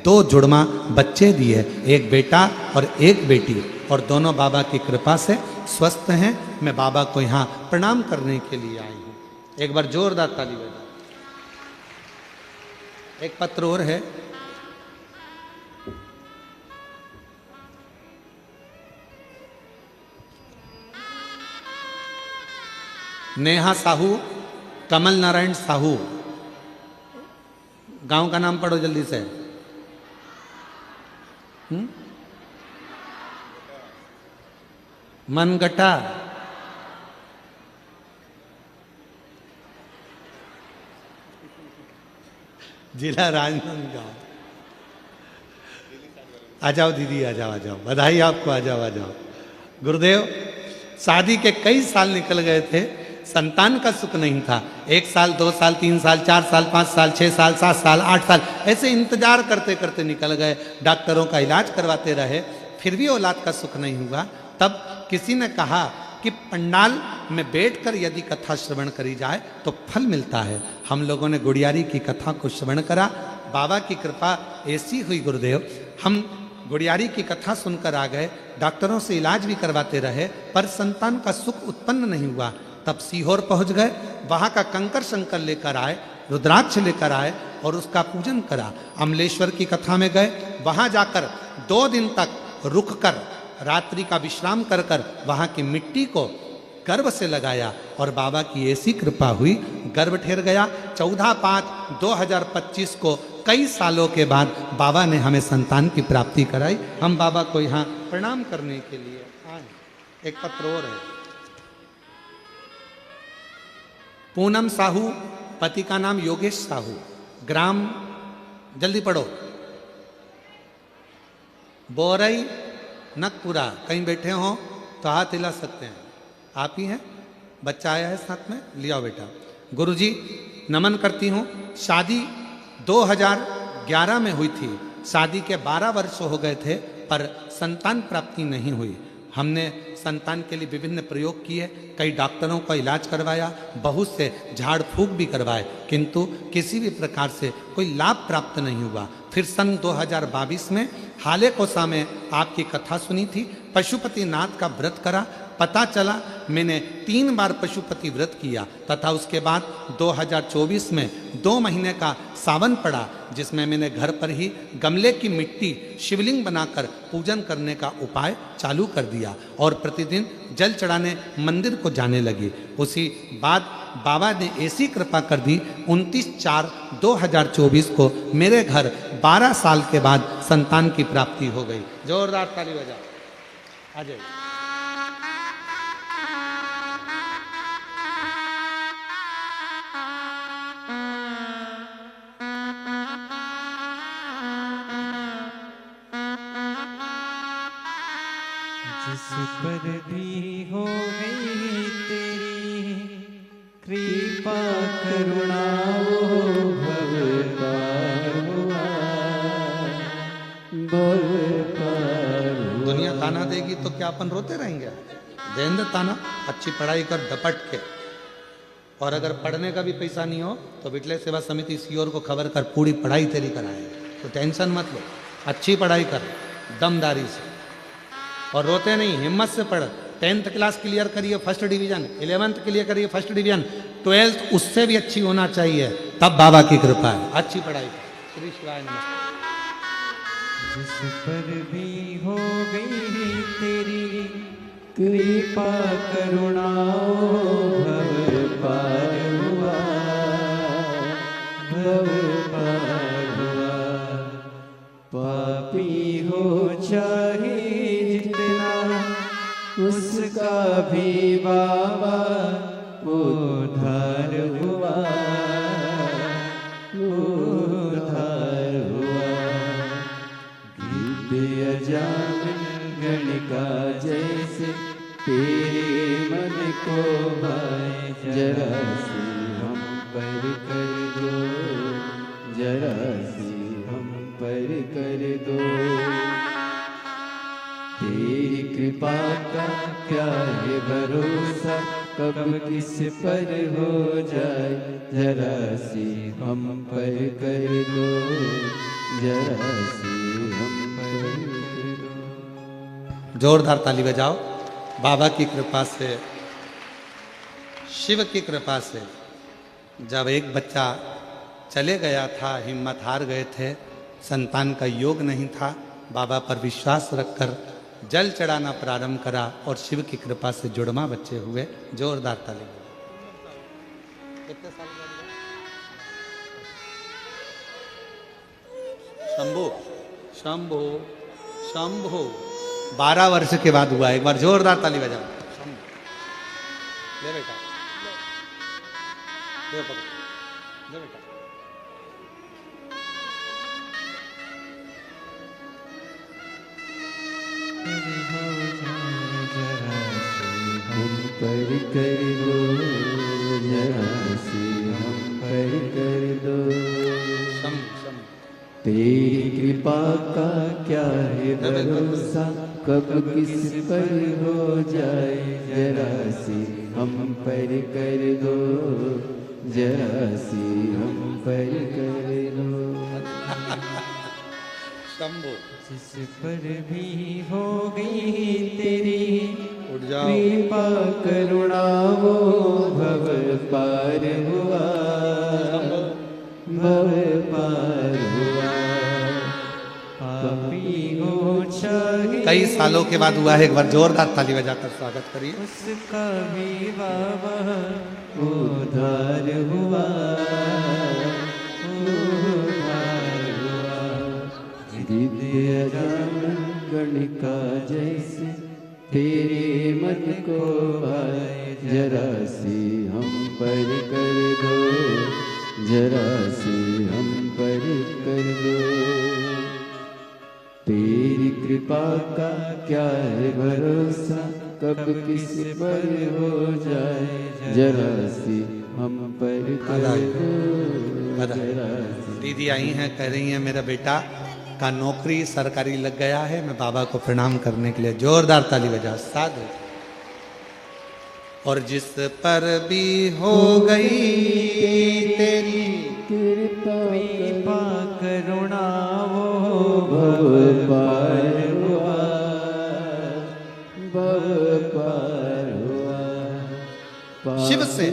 2 जुड़वा बच्चे दिए, एक बेटा और एक बेटी, और दोनों बाबा की कृपा से स्वस्थ हैं। मैं बाबा को यहाँ प्रणाम करने के लिए आई हूँ। एक बार जोरदार ताली बजाओ। एक पत्र और है, नेहा साहू, कमल नारायण साहू, गांव का नाम पढ़ो जल्दी से। मनगटा, जिला राजनांदगांव। आ जाओ दीदी, आ जाओ, आ जाओ, बधाई आपको, आ जाओ, आ जाओ। गुरुदेव, शादी के कई साल निकल गए थे, संतान का सुख नहीं था। 1 साल, 2 साल, 3 साल, 4 साल, 5 साल, 6 साल, 7 साल, 8 साल, ऐसे इंतजार करते करते निकल गए। डॉक्टरों का इलाज करवाते रहे, फिर भी औलाद का सुख नहीं हुआ। तब किसी ने कहा कि पंडाल में बैठकर यदि कथा श्रवण करी जाए तो फल मिलता है। हम लोगों ने गुड़ियारी की कथा को श्रवण करा। बाबा की कृपा ऐसी हुई गुरुदेव, हम गुड़ियारी की कथा सुनकर आ गए, डॉक्टरों से इलाज भी करवाते रहे, पर संतान का सुख उत्पन्न नहीं हुआ। तब सीहोर पहुंच गए, वहां का कंकर शंकर लेकर आए, रुद्राक्ष लेकर आए और उसका पूजन करा। अमलेश्वर की कथा में गए, वहां जाकर 2 दिन तक रुक कर रात्रि का विश्राम कर कर वहां की मिट्टी को गर्भ से लगाया और बाबा की ऐसी कृपा हुई, गर्भ ठहर गया। 14/5/2025 को कई सालों के बाद बाबा ने हमें संतान की प्राप्ति कराई। हम बाबा को यहाँ प्रणाम करने के लिए आए। एक पत्र और है, पूनम साहू, पति का नाम योगेश साहू, ग्राम, जल्दी पढ़ो, बोरई नकपुरा। कहीं बैठे हो तो हाथ हिला सकते हैं, आप ही हैं। बच्चा आया है साथ में, लिया बेटा। गुरुजी, नमन करती हूँ। शादी 2011 में हुई थी, शादी के 12 वर्ष हो गए थे, पर संतान प्राप्ति नहीं हुई। हमने संतान के लिए विभिन्न प्रयोग किए, कई डॉक्टरों का इलाज करवाया, बहुत से झाड़ फूक भी करवाए, किंतु किसी भी प्रकार से कोई लाभ प्राप्त नहीं हुआ। फिर सन 2022 में हाले कोसा में आपकी कथा सुनी थी, पशुपतिनाथ का व्रत करा। पता चला मैंने 3 बार पशुपति व्रत किया, तथा उसके बाद 2024 में 2 महीने का सावन पड़ा, जिसमें मैंने घर पर ही गमले की मिट्टी शिवलिंग बनाकर पूजन करने का उपाय चालू कर दिया और प्रतिदिन जल चढ़ाने मंदिर को जाने लगी। उसी बाद बाबा ने ऐसी कृपा कर दी, 29/4/2024 को मेरे घर 12 साल के बाद संतान की प्राप्ति हो गई। जोरदार ताली बजाओ, आ जाइए। जिस पर भी हो गई तेरी कृपा करुणा क्या अपन रोते रहेंगे? देन दे ताना, अच्छी पढ़ाई कर डपट के। और अगर पढ़ने का भी पैसा नहीं हो तो विटले सेवा समिति सीओर को खबर कर, पूरी पढ़ाई तेरी कराएंगे, तो टेंशन मत लो, अच्छी पढ़ाई कर दमदारी से। और रोते नहीं, हिम्मत से पढ़। 10th क्लास क्लियर करिए फर्स्ट डिवीजन, 11th क्लियर करिए फर्स्ट डिवीजन, 12th उससे भी अच्छी होना चाहिए, तब बाबा की कृपा है। अच्छी पढ़ाई कर। श्री शिवाय नमस्ते। जिस पर भी हो गई तेरी कृपा करुणा भव पार हुआ, भव पार हुआ। पापी हो चाहे जितना उसका भी बाबा उद्धार हुआ, उद्धार हुआ। गिद्ध अजामिन गणिका जैसे तेरे मन को भाए, जरा सी हम पर कर दो, जरा सी हम पर कर दो। तेरी कृपा का क्या है भरोसा, कब किस पर हो जाए, जरा सी हम पर कर दो, जरा सी हम पर कर दो। जोरदार ताली बजाओ। बाबा की कृपा से, शिव की कृपा से जब एक बच्चा चले गया था, हिम्मत हार गए थे, संतान का योग नहीं था, बाबा पर विश्वास रखकर जल चढ़ाना प्रारंभ करा और शिव की कृपा से जुड़मा बच्चे हुए। जोरदार ताली। कितने साल का? शंभो शंभो शंभो 12 वर्ष के बाद हुआ। एक बार जोरदार ताली बजाओ। ले बेटा, ले पकड़, ले बेटा। हम पर कर दो, जरा सी हम पर कर दो। तेरी कृपा का क्या है भरोसा, कब किस पर हो जाए, जरा सी हम पर कर दो, जरा सी हम पर कर दो। शंभो। जिस पर भी हो गई तेरी उठ जाओ। कृपा करुणा वो भव पार हुआ, भव पार हुआ। पापी हो चाहे कई सालों के बाद हुआ है। एक बार जोरदार ताली बजाकर स्वागत करिए। उसका भी बाबा उद्धार हुआ, उद्धार हुआ। दिव्य अजामिन गणिका जैसे तेरे मन को भाए, जरा सी हम पर कर दो, जरा सी हम पर कर दो। तेरी कृपा का क्या है भरोसा, कब किस पर हो जाए, जरा सी हम पर कर दो, जरा सी। दीदी आई हैं, कह रही हैं मेरा बेटा का नौकरी सरकारी लग गया है, मैं बाबा को प्रणाम करने के लिए। जोरदार ताली बजा। साधु। और जिस पर भी हो गई तेरी कृपा करुणा वो भव पार हुआ, भव पार हुआ। शिव से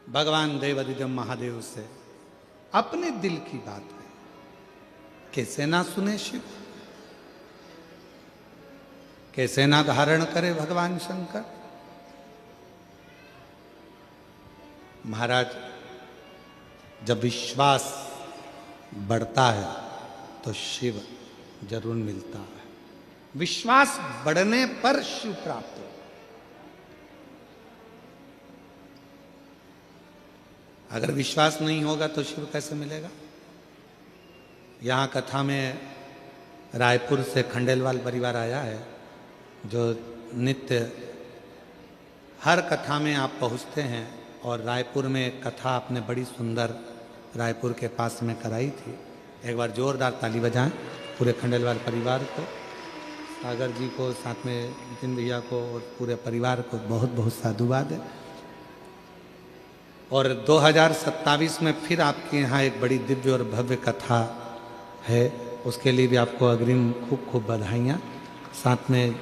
भगवान देवाधिदेव महादेव से अपने दिल की बात है, कैसे ना सुने शिव, कैसे ना धारण करे भगवान शंकर। महाराज, जब विश्वास बढ़ता है तो शिव जरूर मिलता है। विश्वास बढ़ने पर शिव प्राप्त हो। अगर विश्वास नहीं होगा तो शिव कैसे मिलेगा? यहाँ कथा में रायपुर से खंडेलवाल परिवार आया है, जो नित्य हर कथा में आप पहुँचते हैं। और रायपुर में कथा आपने बड़ी सुंदर रायपुर के पास में कराई थी। एक बार जोरदार ताली बजाएं। पूरे खंडेलवाल परिवार को, सागर जी को, साथ में नितिन भैया को और पूरे परिवार को बहुत बहुत साधुवाद है। और 2027 में फिर आपके यहाँ एक बड़ी दिव्य और भव्य कथा है, उसके लिए भी आपको अग्रिम खूब खूब बधाइयाँ। साथ में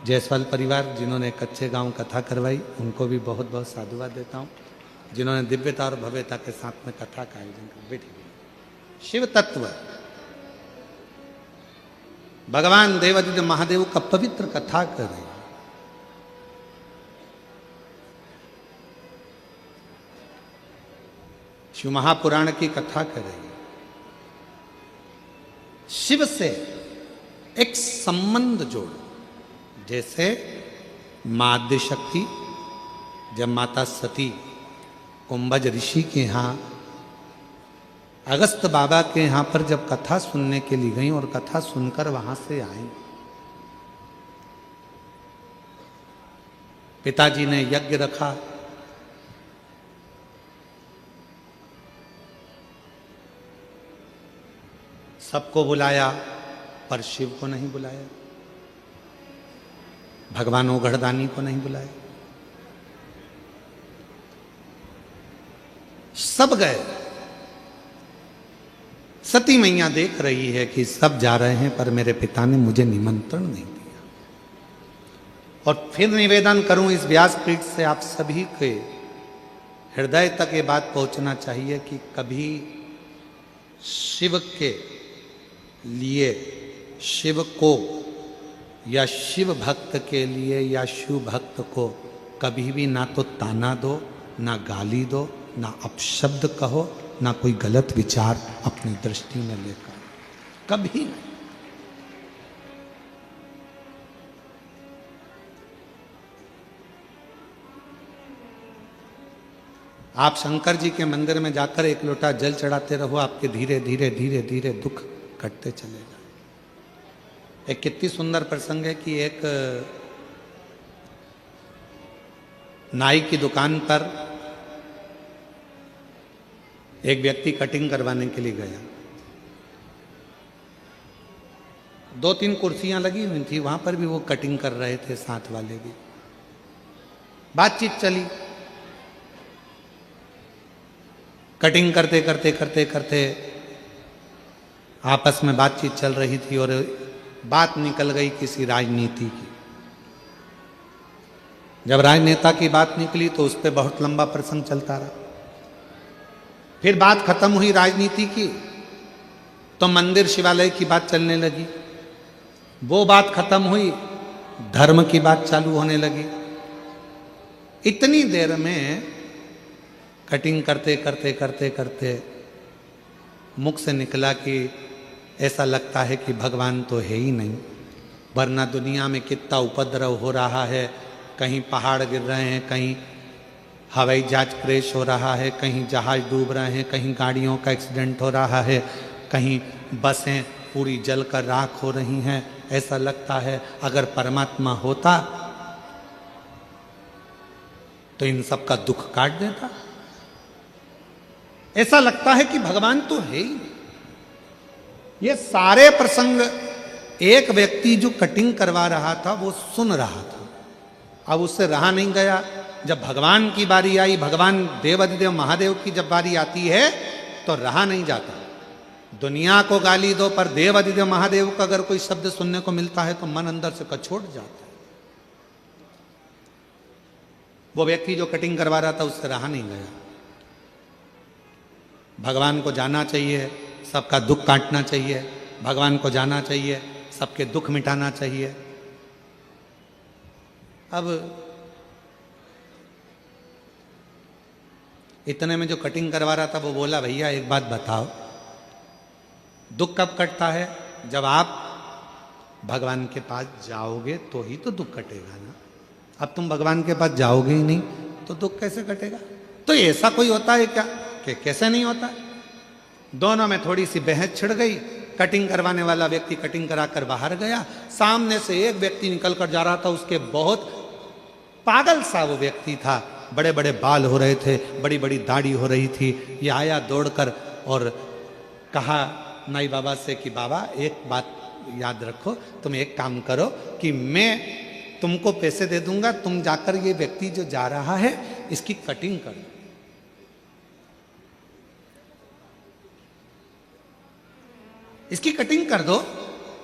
जायसवाल परिवार जिन्होंने कच्चे गांव कथा करवाई, उनको भी बहुत बहुत साधुवाद देता हूँ, जिन्होंने दिव्यता और भव्यता के साथ में कथा का आयोजन कर। बैठी शिव तत्व भगवान देवादिदेव महादेव का पवित्र कथा कर रहे हैं। शिव महापुराण की कथा कर रही है। शिव से एक संबंध जोड़ो, जैसे मां आद्यशक्ति जब माता सती कुंभज ऋषि के यहाँ अगस्त बाबा के यहाँ पर जब कथा सुनने के लिए गई और कथा सुनकर वहां से आई, पिताजी ने यज्ञ रखा, सबको बुलाया, पर शिव को नहीं बुलाया, भगवान ओघड़दानी को नहीं बुलाया। सब गए। सती मैया देख रही है कि सब जा रहे हैं, पर मेरे पिता ने मुझे निमंत्रण नहीं दिया। और फिर निवेदन करूं इस व्यासपीठ से आप सभी के हृदय तक ये बात पहुंचना चाहिए कि कभी शिव के लिए, शिव को या शिव भक्त के लिए या शिव भक्त को कभी भी ना तो ताना दो, ना गाली दो, ना अपशब्द कहो, ना कोई गलत विचार अपनी दृष्टि में लेकर, कभी नहीं। आप शंकर जी के मंदिर में जाकर एक लोटा जल चढ़ाते रहो, आपके धीरे धीरे धीरे धीरे दुख कटते चलेगा। एक कितनी सुंदर प्रसंग है कि एक नाई की दुकान पर एक व्यक्ति कटिंग करवाने के लिए गया। 2-3 कुर्सियां लगी हुई थी, वहां पर भी वो कटिंग कर रहे थे, साथ वाले भी। बातचीत चली, कटिंग करते करते करते करते आपस में बातचीत चल रही थी और बात निकल गई किसी राजनीति की। जब राजनेता की बात निकली तो उस पर बहुत लंबा प्रसंग चलता रहा। फिर बात खत्म हुई राजनीति की तो मंदिर शिवालय की बात चलने लगी। वो बात खत्म हुई, धर्म की बात चालू होने लगी। इतनी देर में कटिंग करते करते करते करते मुख से निकला कि ऐसा लगता है कि भगवान तो है ही नहीं, वरना दुनिया में कितना उपद्रव हो रहा है। कहीं पहाड़ गिर रहे हैं, कहीं हवाई जहाज क्रैश हो रहा है, कहीं जहाज डूब रहे हैं, कहीं गाड़ियों का एक्सीडेंट हो रहा है, कहीं बसें पूरी जलकर राख हो रही हैं। ऐसा लगता है अगर परमात्मा होता तो इन सब का दुख काट देता। ऐसा लगता है कि भगवान तो है ही। ये सारे प्रसंग एक व्यक्ति जो कटिंग करवा रहा था वो सुन रहा था। अब उससे रहा नहीं गया। जब भगवान की बारी आई, भगवान देवादिदेव महादेव की जब बारी आती है तो रहा नहीं जाता। दुनिया को गाली दो, पर देवादिदेव महादेव का अगर कोई शब्द सुनने को मिलता है तो मन अंदर से कछोट जाता है। वो व्यक्ति जो कटिंग करवा रहा था उससे रहा नहीं गया। भगवान को जाना चाहिए, सबका दुख काटना चाहिए, भगवान को जाना चाहिए, सबके दुख मिटाना चाहिए। अब इतने में जो कटिंग करवा रहा था वो बोला, भैया एक बात बताओ, दुख कब कटता है? जब आप भगवान के पास जाओगे तो ही तो दुख कटेगा ना। अब तुम भगवान के पास जाओगे ही नहीं तो दुख कैसे कटेगा? तो ऐसा कोई होता है क्या कि कैसे नहीं होता? दोनों में थोड़ी सी बहस छिड़ गई। कटिंग करवाने वाला व्यक्ति कटिंग कराकर बाहर गया। सामने से एक व्यक्ति निकल कर जा रहा था, उसके बहुत पागल सा वो व्यक्ति था, बड़े बड़े बाल हो रहे थे, बड़ी बड़ी दाढ़ी हो रही थी। ये आया दौड़कर और कहा, माई बाबा से कि बाबा एक बात याद रखो, तुम एक काम करो कि मैं तुमको पैसे दे दूंगा, तुम जाकर ये व्यक्ति जो जा रहा है इसकी कटिंग कर दो। इसकी कटिंग कर दो।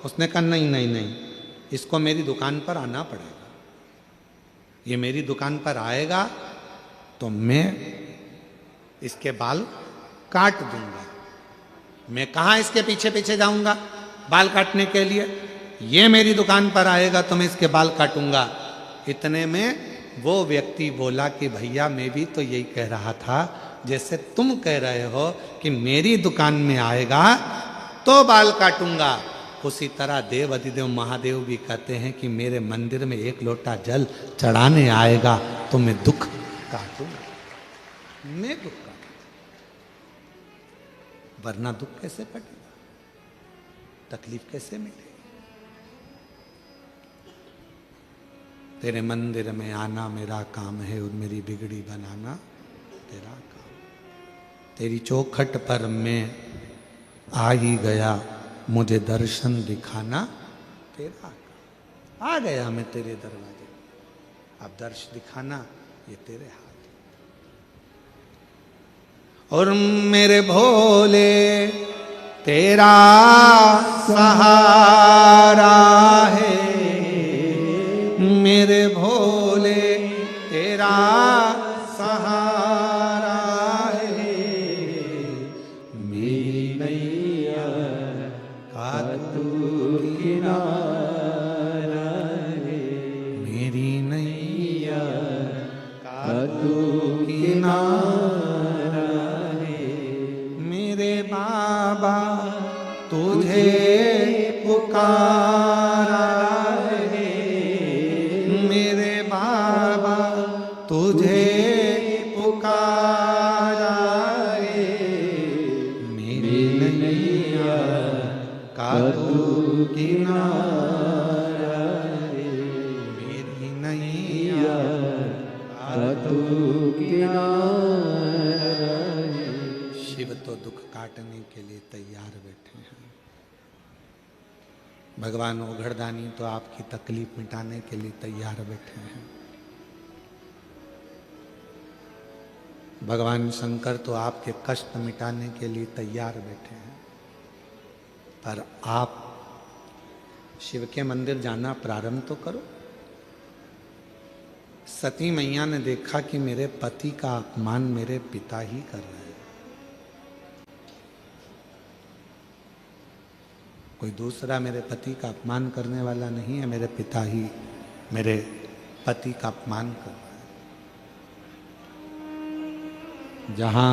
उसने कहा नहीं नहीं नहीं, इसको मेरी दुकान पर आना पड़ेगा। ये मेरी दुकान पर आएगा तो मैं इसके बाल काट दूंगा। मैं कहां इसके पीछे पीछे जाऊंगा बाल काटने के लिए? ये मेरी दुकान पर आएगा तो मैं इसके बाल काटूंगा। इतने में वो व्यक्ति बोला कि भैया मैं भी तो यही कह रहा था, जैसे तुम कह रहे हो कि मेरी दुकान में आएगा तो बाल काटूंगा, उसी तरह देव अधिदेव महादेव भी कहते हैं कि मेरे मंदिर में एक लोटा जल चढ़ाने आएगा तो मैं दुख काटूंगा। मैं दुख काटूंगा, वरना दुख कैसे कटेगा, तकलीफ कैसे मिटेगी? तेरे मंदिर में आना मेरा काम है और मेरी बिगड़ी बनाना तेरा काम। तेरी चौखट पर मैं आ ही गया, मुझे दर्शन दिखाना तेरा काम। आ गया मैं तेरे दरवाजे, अब दर्श दिखाना ये तेरे हाथ। और मेरे भोले तेरा सहारा है, मेरे भोले तेरा सहारा है। मेरी नैया का तू किनारा है, मेरी नैया का तू किनारा है। मेरे बाबा तुझे पुकारा है, मेरे बाबा तुझे पुकारा है। मेरी नैया का तू किनारा है, मेरी नैया का तू किनारा है। शिव तो दुख काटने के लिए तैयार बैठे हैं। भगवान ओघड़दानी तो आपकी तकलीफ मिटाने के लिए तैयार बैठे हैं। भगवान शंकर तो आपके कष्ट मिटाने के लिए तैयार बैठे हैं। पर आप शिव के मंदिर जाना प्रारंभ तो करो। सती मैया ने देखा कि मेरे पति का अपमान मेरे पिता ही कर रहे हैं, कोई दूसरा मेरे पति का अपमान करने वाला नहीं है, मेरे पिता ही मेरे पति का अपमान कर रहा है। जहां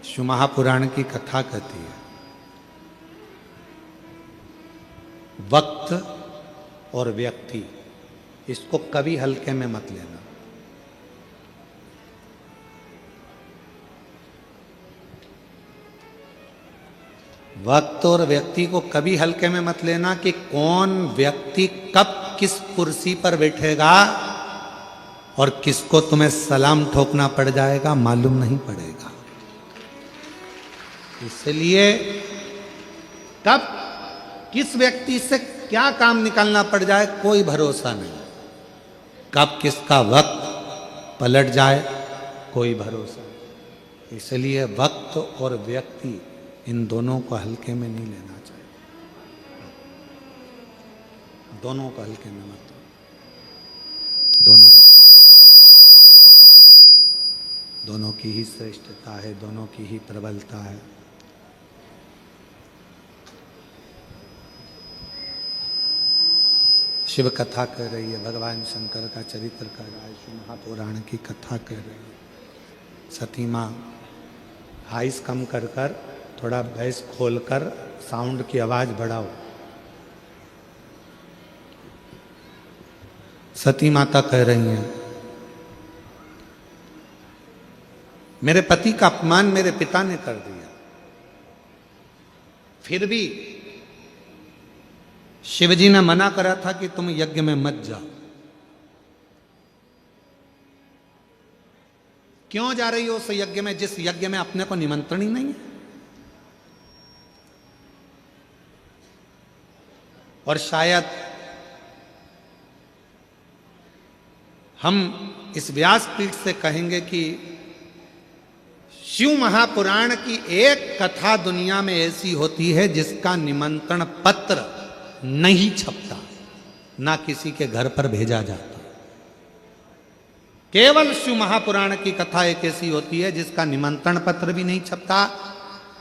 शिव महापुराण की कथा कहती है, वक्त और व्यक्ति इसको कभी हल्के में मत लेना। वक्त और व्यक्ति को कभी हल्के में मत लेना कि कौन व्यक्ति कब किस कुर्सी पर बैठेगा और किसको तुम्हें सलाम ठोकना पड़ जाएगा मालूम नहीं पड़ेगा। इसलिए कब किस व्यक्ति से क्या काम निकालना पड़ जाए कोई भरोसा नहीं, कब किसका वक्त पलट जाए कोई भरोसा नहीं। इसलिए वक्त और व्यक्ति इन दोनों को हल्के में नहीं लेना चाहिए, दोनों को हल्के में मत लो। दोनों की ही श्रेष्ठता है, दोनों की ही प्रबलता है। शिव कथा कह रही है, भगवान शंकर का चरित्र कर रहा है, शिव महापुराण की कथा कह रही है। सती माँ हाइस कम कर कर थोड़ा बेस खोलकर साउंड की आवाज बढ़ाओ। सती माता कह रही हैं, मेरे पति का अपमान मेरे पिता ने कर दिया, फिर भी शिवजी ने मना करा था कि तुम यज्ञ में मत जाओ। क्यों जा रही हो उस यज्ञ में जिस यज्ञ में अपने को निमंत्रण ही नहीं है? और शायद हम इस व्यासपीठ से कहेंगे कि शिव महापुराण की एक कथा दुनिया में ऐसी होती है जिसका निमंत्रण पत्र नहीं छपता, ना किसी के घर पर भेजा जाता। केवल शिव महापुराण की कथा एक ऐसी होती है जिसका निमंत्रण पत्र भी नहीं छपता,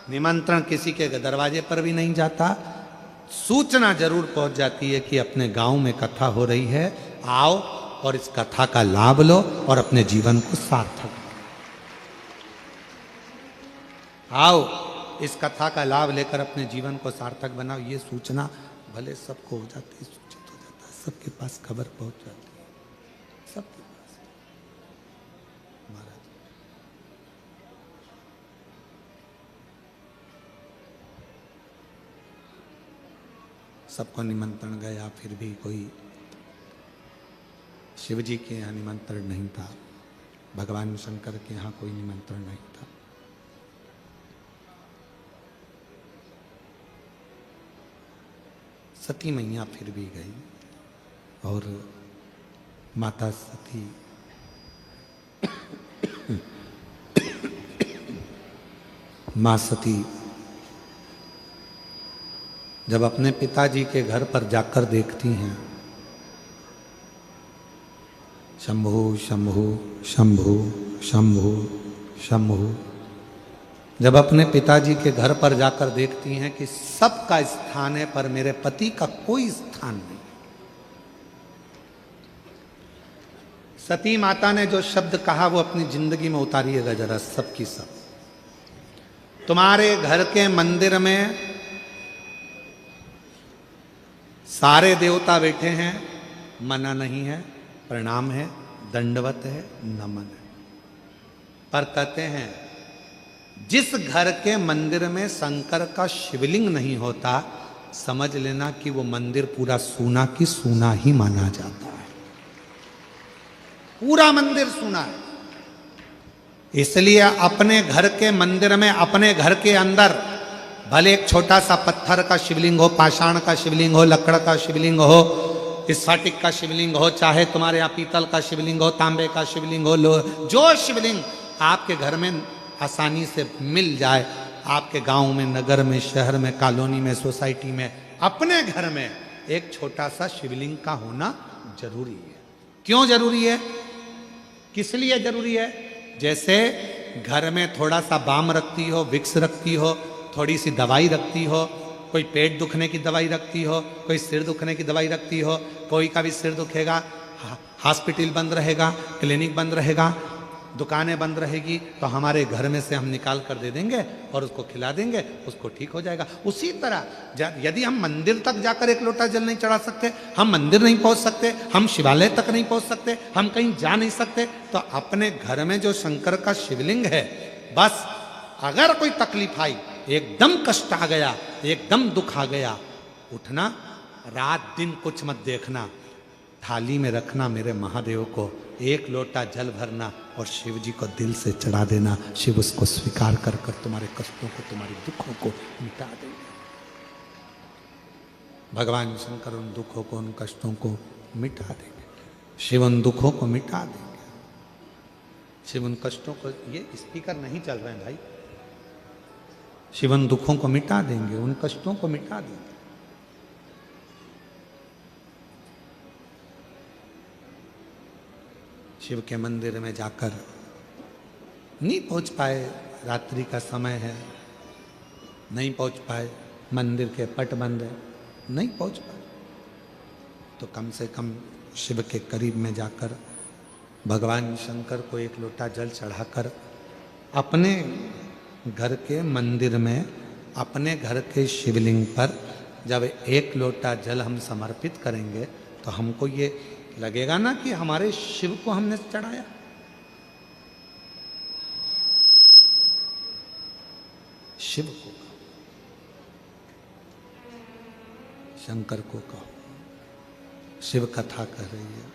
निमंत्रण किसी के दरवाजे पर भी नहीं जाता। सूचना जरूर पहुंच जाती है कि अपने गांव में कथा हो रही है, आओ और इस कथा का लाभ लो और अपने जीवन को सार्थक बनाओ। आओ इस कथा का लाभ लेकर अपने जीवन को सार्थक बनाओ। ये सूचना भले सबको हो जाती है, सूचित हो जाता है, सबके पास खबर पहुंच जाती है, सबके पास। महाराज सबको निमंत्रण गया, फिर भी कोई शिव जी के यहाँ निमंत्रण नहीं था, भगवान शंकर के यहाँ कोई निमंत्रण नहीं था। सती मैया फिर भी गई और माता सती माँ सती जब अपने पिताजी के घर पर जाकर देखती हैं, शंभु शंभु शंभु शंभु शंभु, जब अपने पिताजी के घर पर जाकर देखती हैं कि सबका स्थान है पर मेरे पति का कोई स्थान नहीं। सती माता ने जो शब्द कहा वो अपनी जिंदगी में उतारिएगा जरा, सबकी सब। तुम्हारे घर के मंदिर में सारे देवता बैठे हैं, मना नहीं है, प्रणाम है, दंडवत है, नमन है, पर कहते हैं जिस घर के मंदिर में शंकर का शिवलिंग नहीं होता, समझ लेना कि वो मंदिर पूरा सूना की सूना ही माना जाता है। पूरा मंदिर सूना है। इसलिए अपने घर के मंदिर में, अपने घर के अंदर भले एक छोटा सा पत्थर का शिवलिंग हो, पाषाण का शिवलिंग हो, लकड़ का शिवलिंग हो, स्फटिक का शिवलिंग हो, चाहे तुम्हारे यहाँ पीतल का शिवलिंग हो, तांबे का शिवलिंग हो, जो शिवलिंग आपके घर में आसानी से मिल जाए, आपके गांव में, नगर में, शहर में, कॉलोनी में, सोसाइटी में, अपने घर में एक छोटा सा शिवलिंग का होना जरूरी है। क्यों जरूरी है? किस लिए जरूरी है? जैसे घर में थोड़ा सा बाम रखती हो, विक्स रखती हो, थोड़ी सी दवाई रखती हो, कोई पेट दुखने की दवाई रखती हो, कोई सिर दुखने की दवाई रखती हो, कोई का भी सिर दुखेगा, हॉस्पिटल बंद रहेगा, क्लिनिक बंद रहेगा, दुकानें बंद रहेगी, तो हमारे घर में से हम निकाल कर दे देंगे और उसको खिला देंगे, उसको ठीक हो जाएगा। उसी तरह यदि हम मंदिर तक जाकर एक लोटा जल नहीं चढ़ा सकते, हम मंदिर नहीं पहुंच सकते, हम शिवालय तक नहीं पहुंच सकते, हम कहीं जा नहीं सकते, तो अपने घर में जो शंकर का शिवलिंग है, बस अगर कोई तकलीफ आई, एकदम कष्ट आ गया, एकदम दुख आ गया, उठना, रात दिन कुछ मत देखना, थाली में रखना मेरे महादेव को, एक लोटा जल भरना और शिव जी को दिल से चढ़ा देना। शिव उसको स्वीकार कर कर तुम्हारे कष्टों को, तुम्हारे दुखों को मिटा देंगे। भगवान शंकर उन दुखों को, उन कष्टों को मिटा देंगे। शिव उन दुखों को मिटा देंगे। शिव उन कष्टों को, ये स्पीकर नहीं चल रहे हैं भाई, शिव उन दुखों को मिटा देंगे, उन कष्टों को मिटा देंगे। शिव के मंदिर में जाकर नहीं पहुंच पाए, रात्रि का समय है, नहीं पहुंच पाए, मंदिर के पट बंद है, नहीं पहुंच पाए, तो कम से कम शिव के करीब में जाकर भगवान शंकर को एक लोटा जल चढ़ाकर अपने घर के मंदिर में, अपने घर के शिवलिंग पर जब एक लोटा जल हम समर्पित करेंगे, तो हमको ये लगेगा ना कि हमारे शिव को हमने चढ़ाया। शिव को कहो, शंकर को कहो। शिव कथा कर रही है,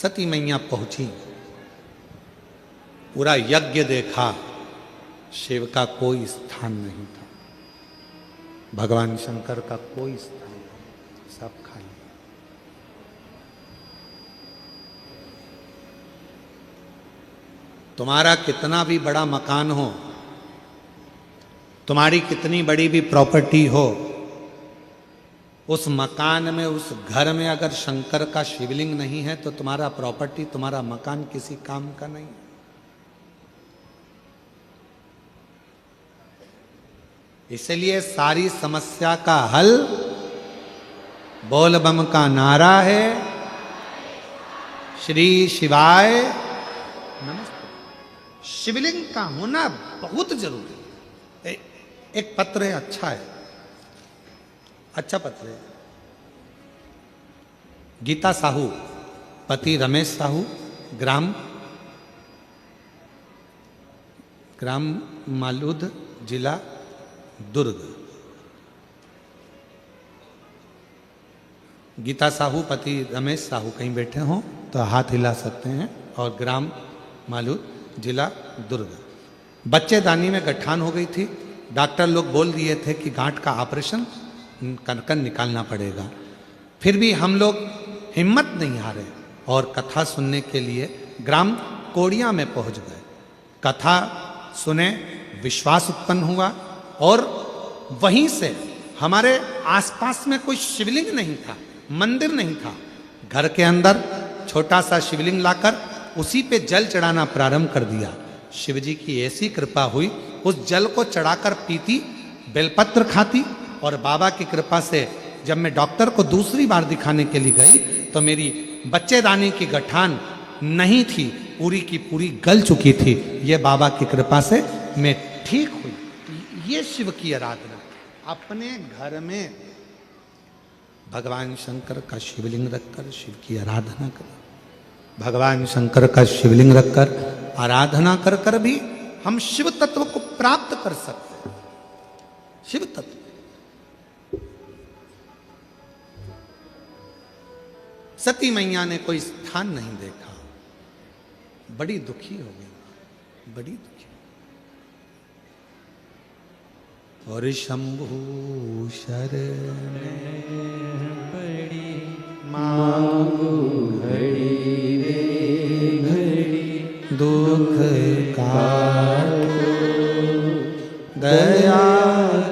सती मैया पहुंची, पूरा यज्ञ देखा, शिव का कोई स्थान नहीं था, भगवान शंकर का कोई स्थान नहीं, सब खाली। तुम्हारा कितना भी बड़ा मकान हो, तुम्हारी कितनी बड़ी भी प्रॉपर्टी हो, उस मकान में, उस घर में अगर शंकर का शिवलिंग नहीं है तो तुम्हारा प्रॉपर्टी, तुम्हारा मकान किसी काम का नहीं। इसलिए सारी समस्या का हल बोल बम का नारा है, श्री शिवाय नमस्ते। शिवलिंग का होना बहुत जरूरी है। एक पत्र है, अच्छा है, अच्छा पत्र है। गीता साहू, पति रमेश साहू, ग्राम मालूद, जिला दुर्ग। गीता साहू, पति रमेश साहू कहीं बैठे हों तो हाथ हिला सकते हैं। और ग्राम मालूद, जिला दुर्ग। बच्चेदानी में गठान हो गई थी, डॉक्टर लोग बोल दिए थे कि गांठ का ऑपरेशन कर निकालना पड़ेगा। फिर भी हम लोग हिम्मत नहीं हारे और कथा सुनने के लिए ग्राम कोड़िया में पहुंच गए। कथा सुने, विश्वास उत्पन्न हुआ और वहीं से हमारे आसपास में कोई शिवलिंग नहीं था, मंदिर नहीं था। घर के अंदर छोटा सा शिवलिंग लाकर उसी पे जल चढ़ाना प्रारंभ कर दिया। शिवजी की ऐसी कृपा हुई, उस जल को चढ़ाकर पीती, बेलपत्र खाती। और बाबा की कृपा से जब मैं डॉक्टर को दूसरी बार दिखाने के लिए गई तो मेरी बच्चेदानी की गठान नहीं थी, पूरी की पूरी गल चुकी थी। ये बाबा की कृपा से मैं ठीक हुई। ये शिव की आराधना। अपने घर में भगवान शंकर का शिवलिंग रखकर शिव की आराधना करें। भगवान शंकर का शिवलिंग रखकर आराधना कर कर भी हम शिव तत्व को प्राप्त कर सकते हैं। शिव तत्व। सती मैया ने कोई स्थान नहीं देखा, बड़ी दुखी हो गई, बड़ी दुखी। और शंभु शरण पड़ी मांगू घड़ी रे घड़ी, दुख काटो दया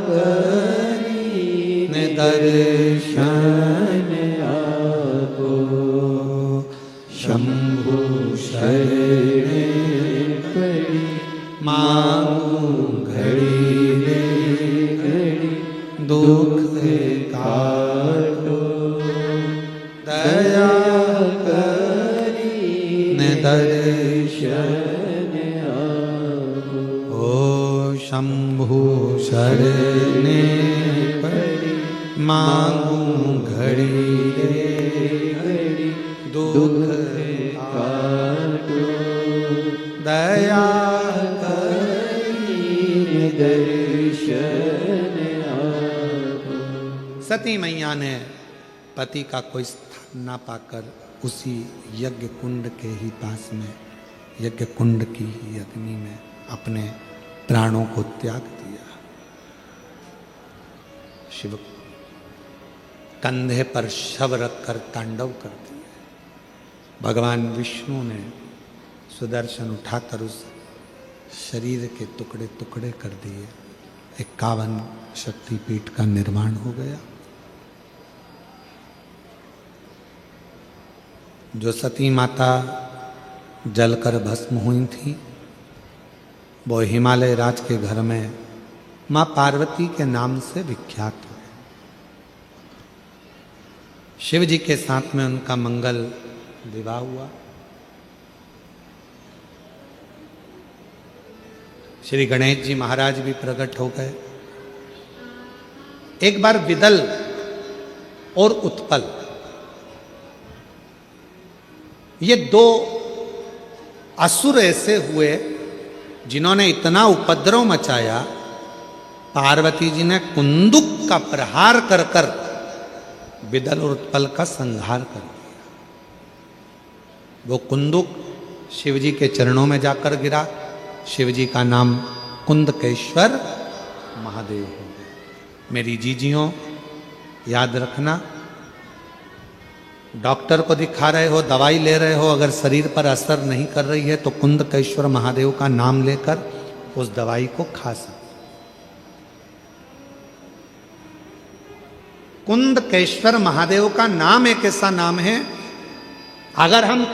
करी ने दर्शन आपो। शंभु शरण पड़ी मांगू घड़ी रे घड़ी, दुख काटो दया करी ने दर्शन आपो। ओ शंभु शरणे पड़ी मांगू घड़ी रे घड़ी, दुख काटो दया करी दर्शन आपो। सती मैया ने पति का कोई स्थान ना पाकर उसी यज्ञ कुंड के ही पास में, यज्ञ कुंड की ही अग्नि में अपने प्राणों को त्याग दिया। शिव कंधे पर शव रखकर तांडव कर दिए। भगवान विष्णु ने सुदर्शन उठाकर उस शरीर के टुकड़े टुकड़े कर दिए। 51 शक्तिपीठ का निर्माण हो गया। जो सती माता जलकर भस्म हुई थी, वो हिमालय राज के घर में माँ पार्वती के नाम से विख्यात हुए। शिव जी के साथ में उनका मंगल विवाह हुआ। श्री गणेश जी महाराज भी प्रकट हो गए। एक बार विदल और उत्पल, ये दो असुर ऐसे हुए जिन्होंने इतना उपद्रव मचाया, पार्वती जी ने कुंदुक का प्रहार कर कर विदल और उत्पल का संहार कर दिया। वो कुंदुक शिव जी के चरणों में जाकर गिरा। शिव जी का नाम कुंदकेश्वर महादेव हो गया। मेरी जीजियों याद रखना, डॉक्टर को दिखा रहे हो, दवाई ले रहे हो, अगर शरीर पर असर नहीं कर रही है तो कुंदकेश्वर महादेव का नाम लेकर उस दवाई को खा सकते। कुंदकेश्वर महादेव का नाम एक ऐसा नाम है, अगर हम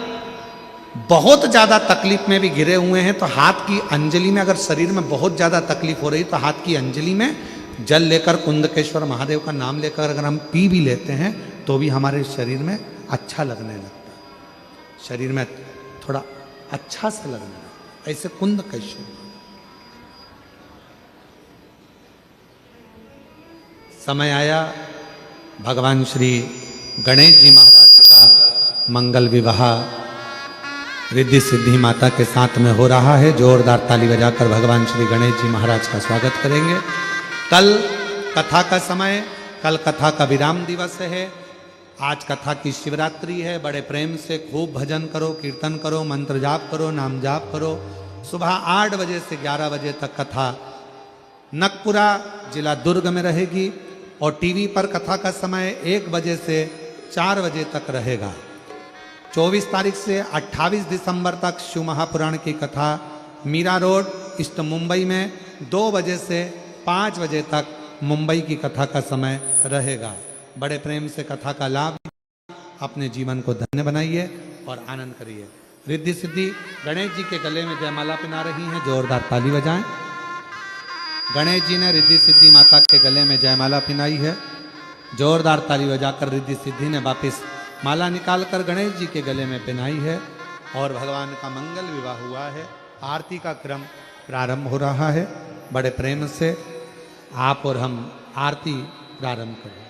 बहुत ज्यादा तकलीफ में भी घिरे हुए हैं तो हाथ की अंजलि में, अगर शरीर में बहुत ज्यादा तकलीफ हो रही तो हाथ की अंजलि में जल लेकर कुंदकेश्वर महादेव का नाम लेकर अगर हम पी भी लेते हैं तो भी हमारे शरीर में अच्छा लगने लगता है, शरीर में थोड़ा अच्छा से लगने लगता है। ऐसे कुंदकेश्वर समय आया, भगवान श्री गणेश जी महाराज का मंगल विवाह रिद्धि सिद्धि माता के साथ में हो रहा है। जोरदार ताली बजाकर भगवान श्री गणेश जी महाराज का स्वागत करेंगे। कल कथा का समय, कल कथा का विराम दिवस है। आज कथा की शिवरात्रि है। बड़े प्रेम से खूब भजन करो, कीर्तन करो, मंत्र जाप करो, नाम जाप करो। सुबह 8 बजे से 11 बजे तक कथा नकपुरा जिला दुर्ग में रहेगी और टीवी पर कथा का समय 1 बजे से 4 बजे तक रहेगा। 24 तारीख से 28 दिसंबर तक शिव महापुराण की कथा मीरा रोड ईस्ट मुंबई में 2 बजे से 5 बजे तक मुंबई की कथा का समय रहेगा। बड़े प्रेम से कथा का लाभ, अपने जीवन को धन्य बनाइए और आनंद करिए। रिद्धि सिद्धि गणेश जी के गले में जयमाला पहना रही हैं, जोरदार ताली बजाएं। गणेश जी ने रिद्धि सिद्धि माता के गले में जयमाला पहनाई है। जोरदार ताली बजाकर रिद्धि सिद्धि ने वापिस माला निकालकर गणेश जी के गले में पहनाई है और भगवान का मंगल विवाह हुआ है। आरती का क्रम प्रारंभ हो रहा है। बड़े प्रेम से आप और हम आरती प्रारंभ करें।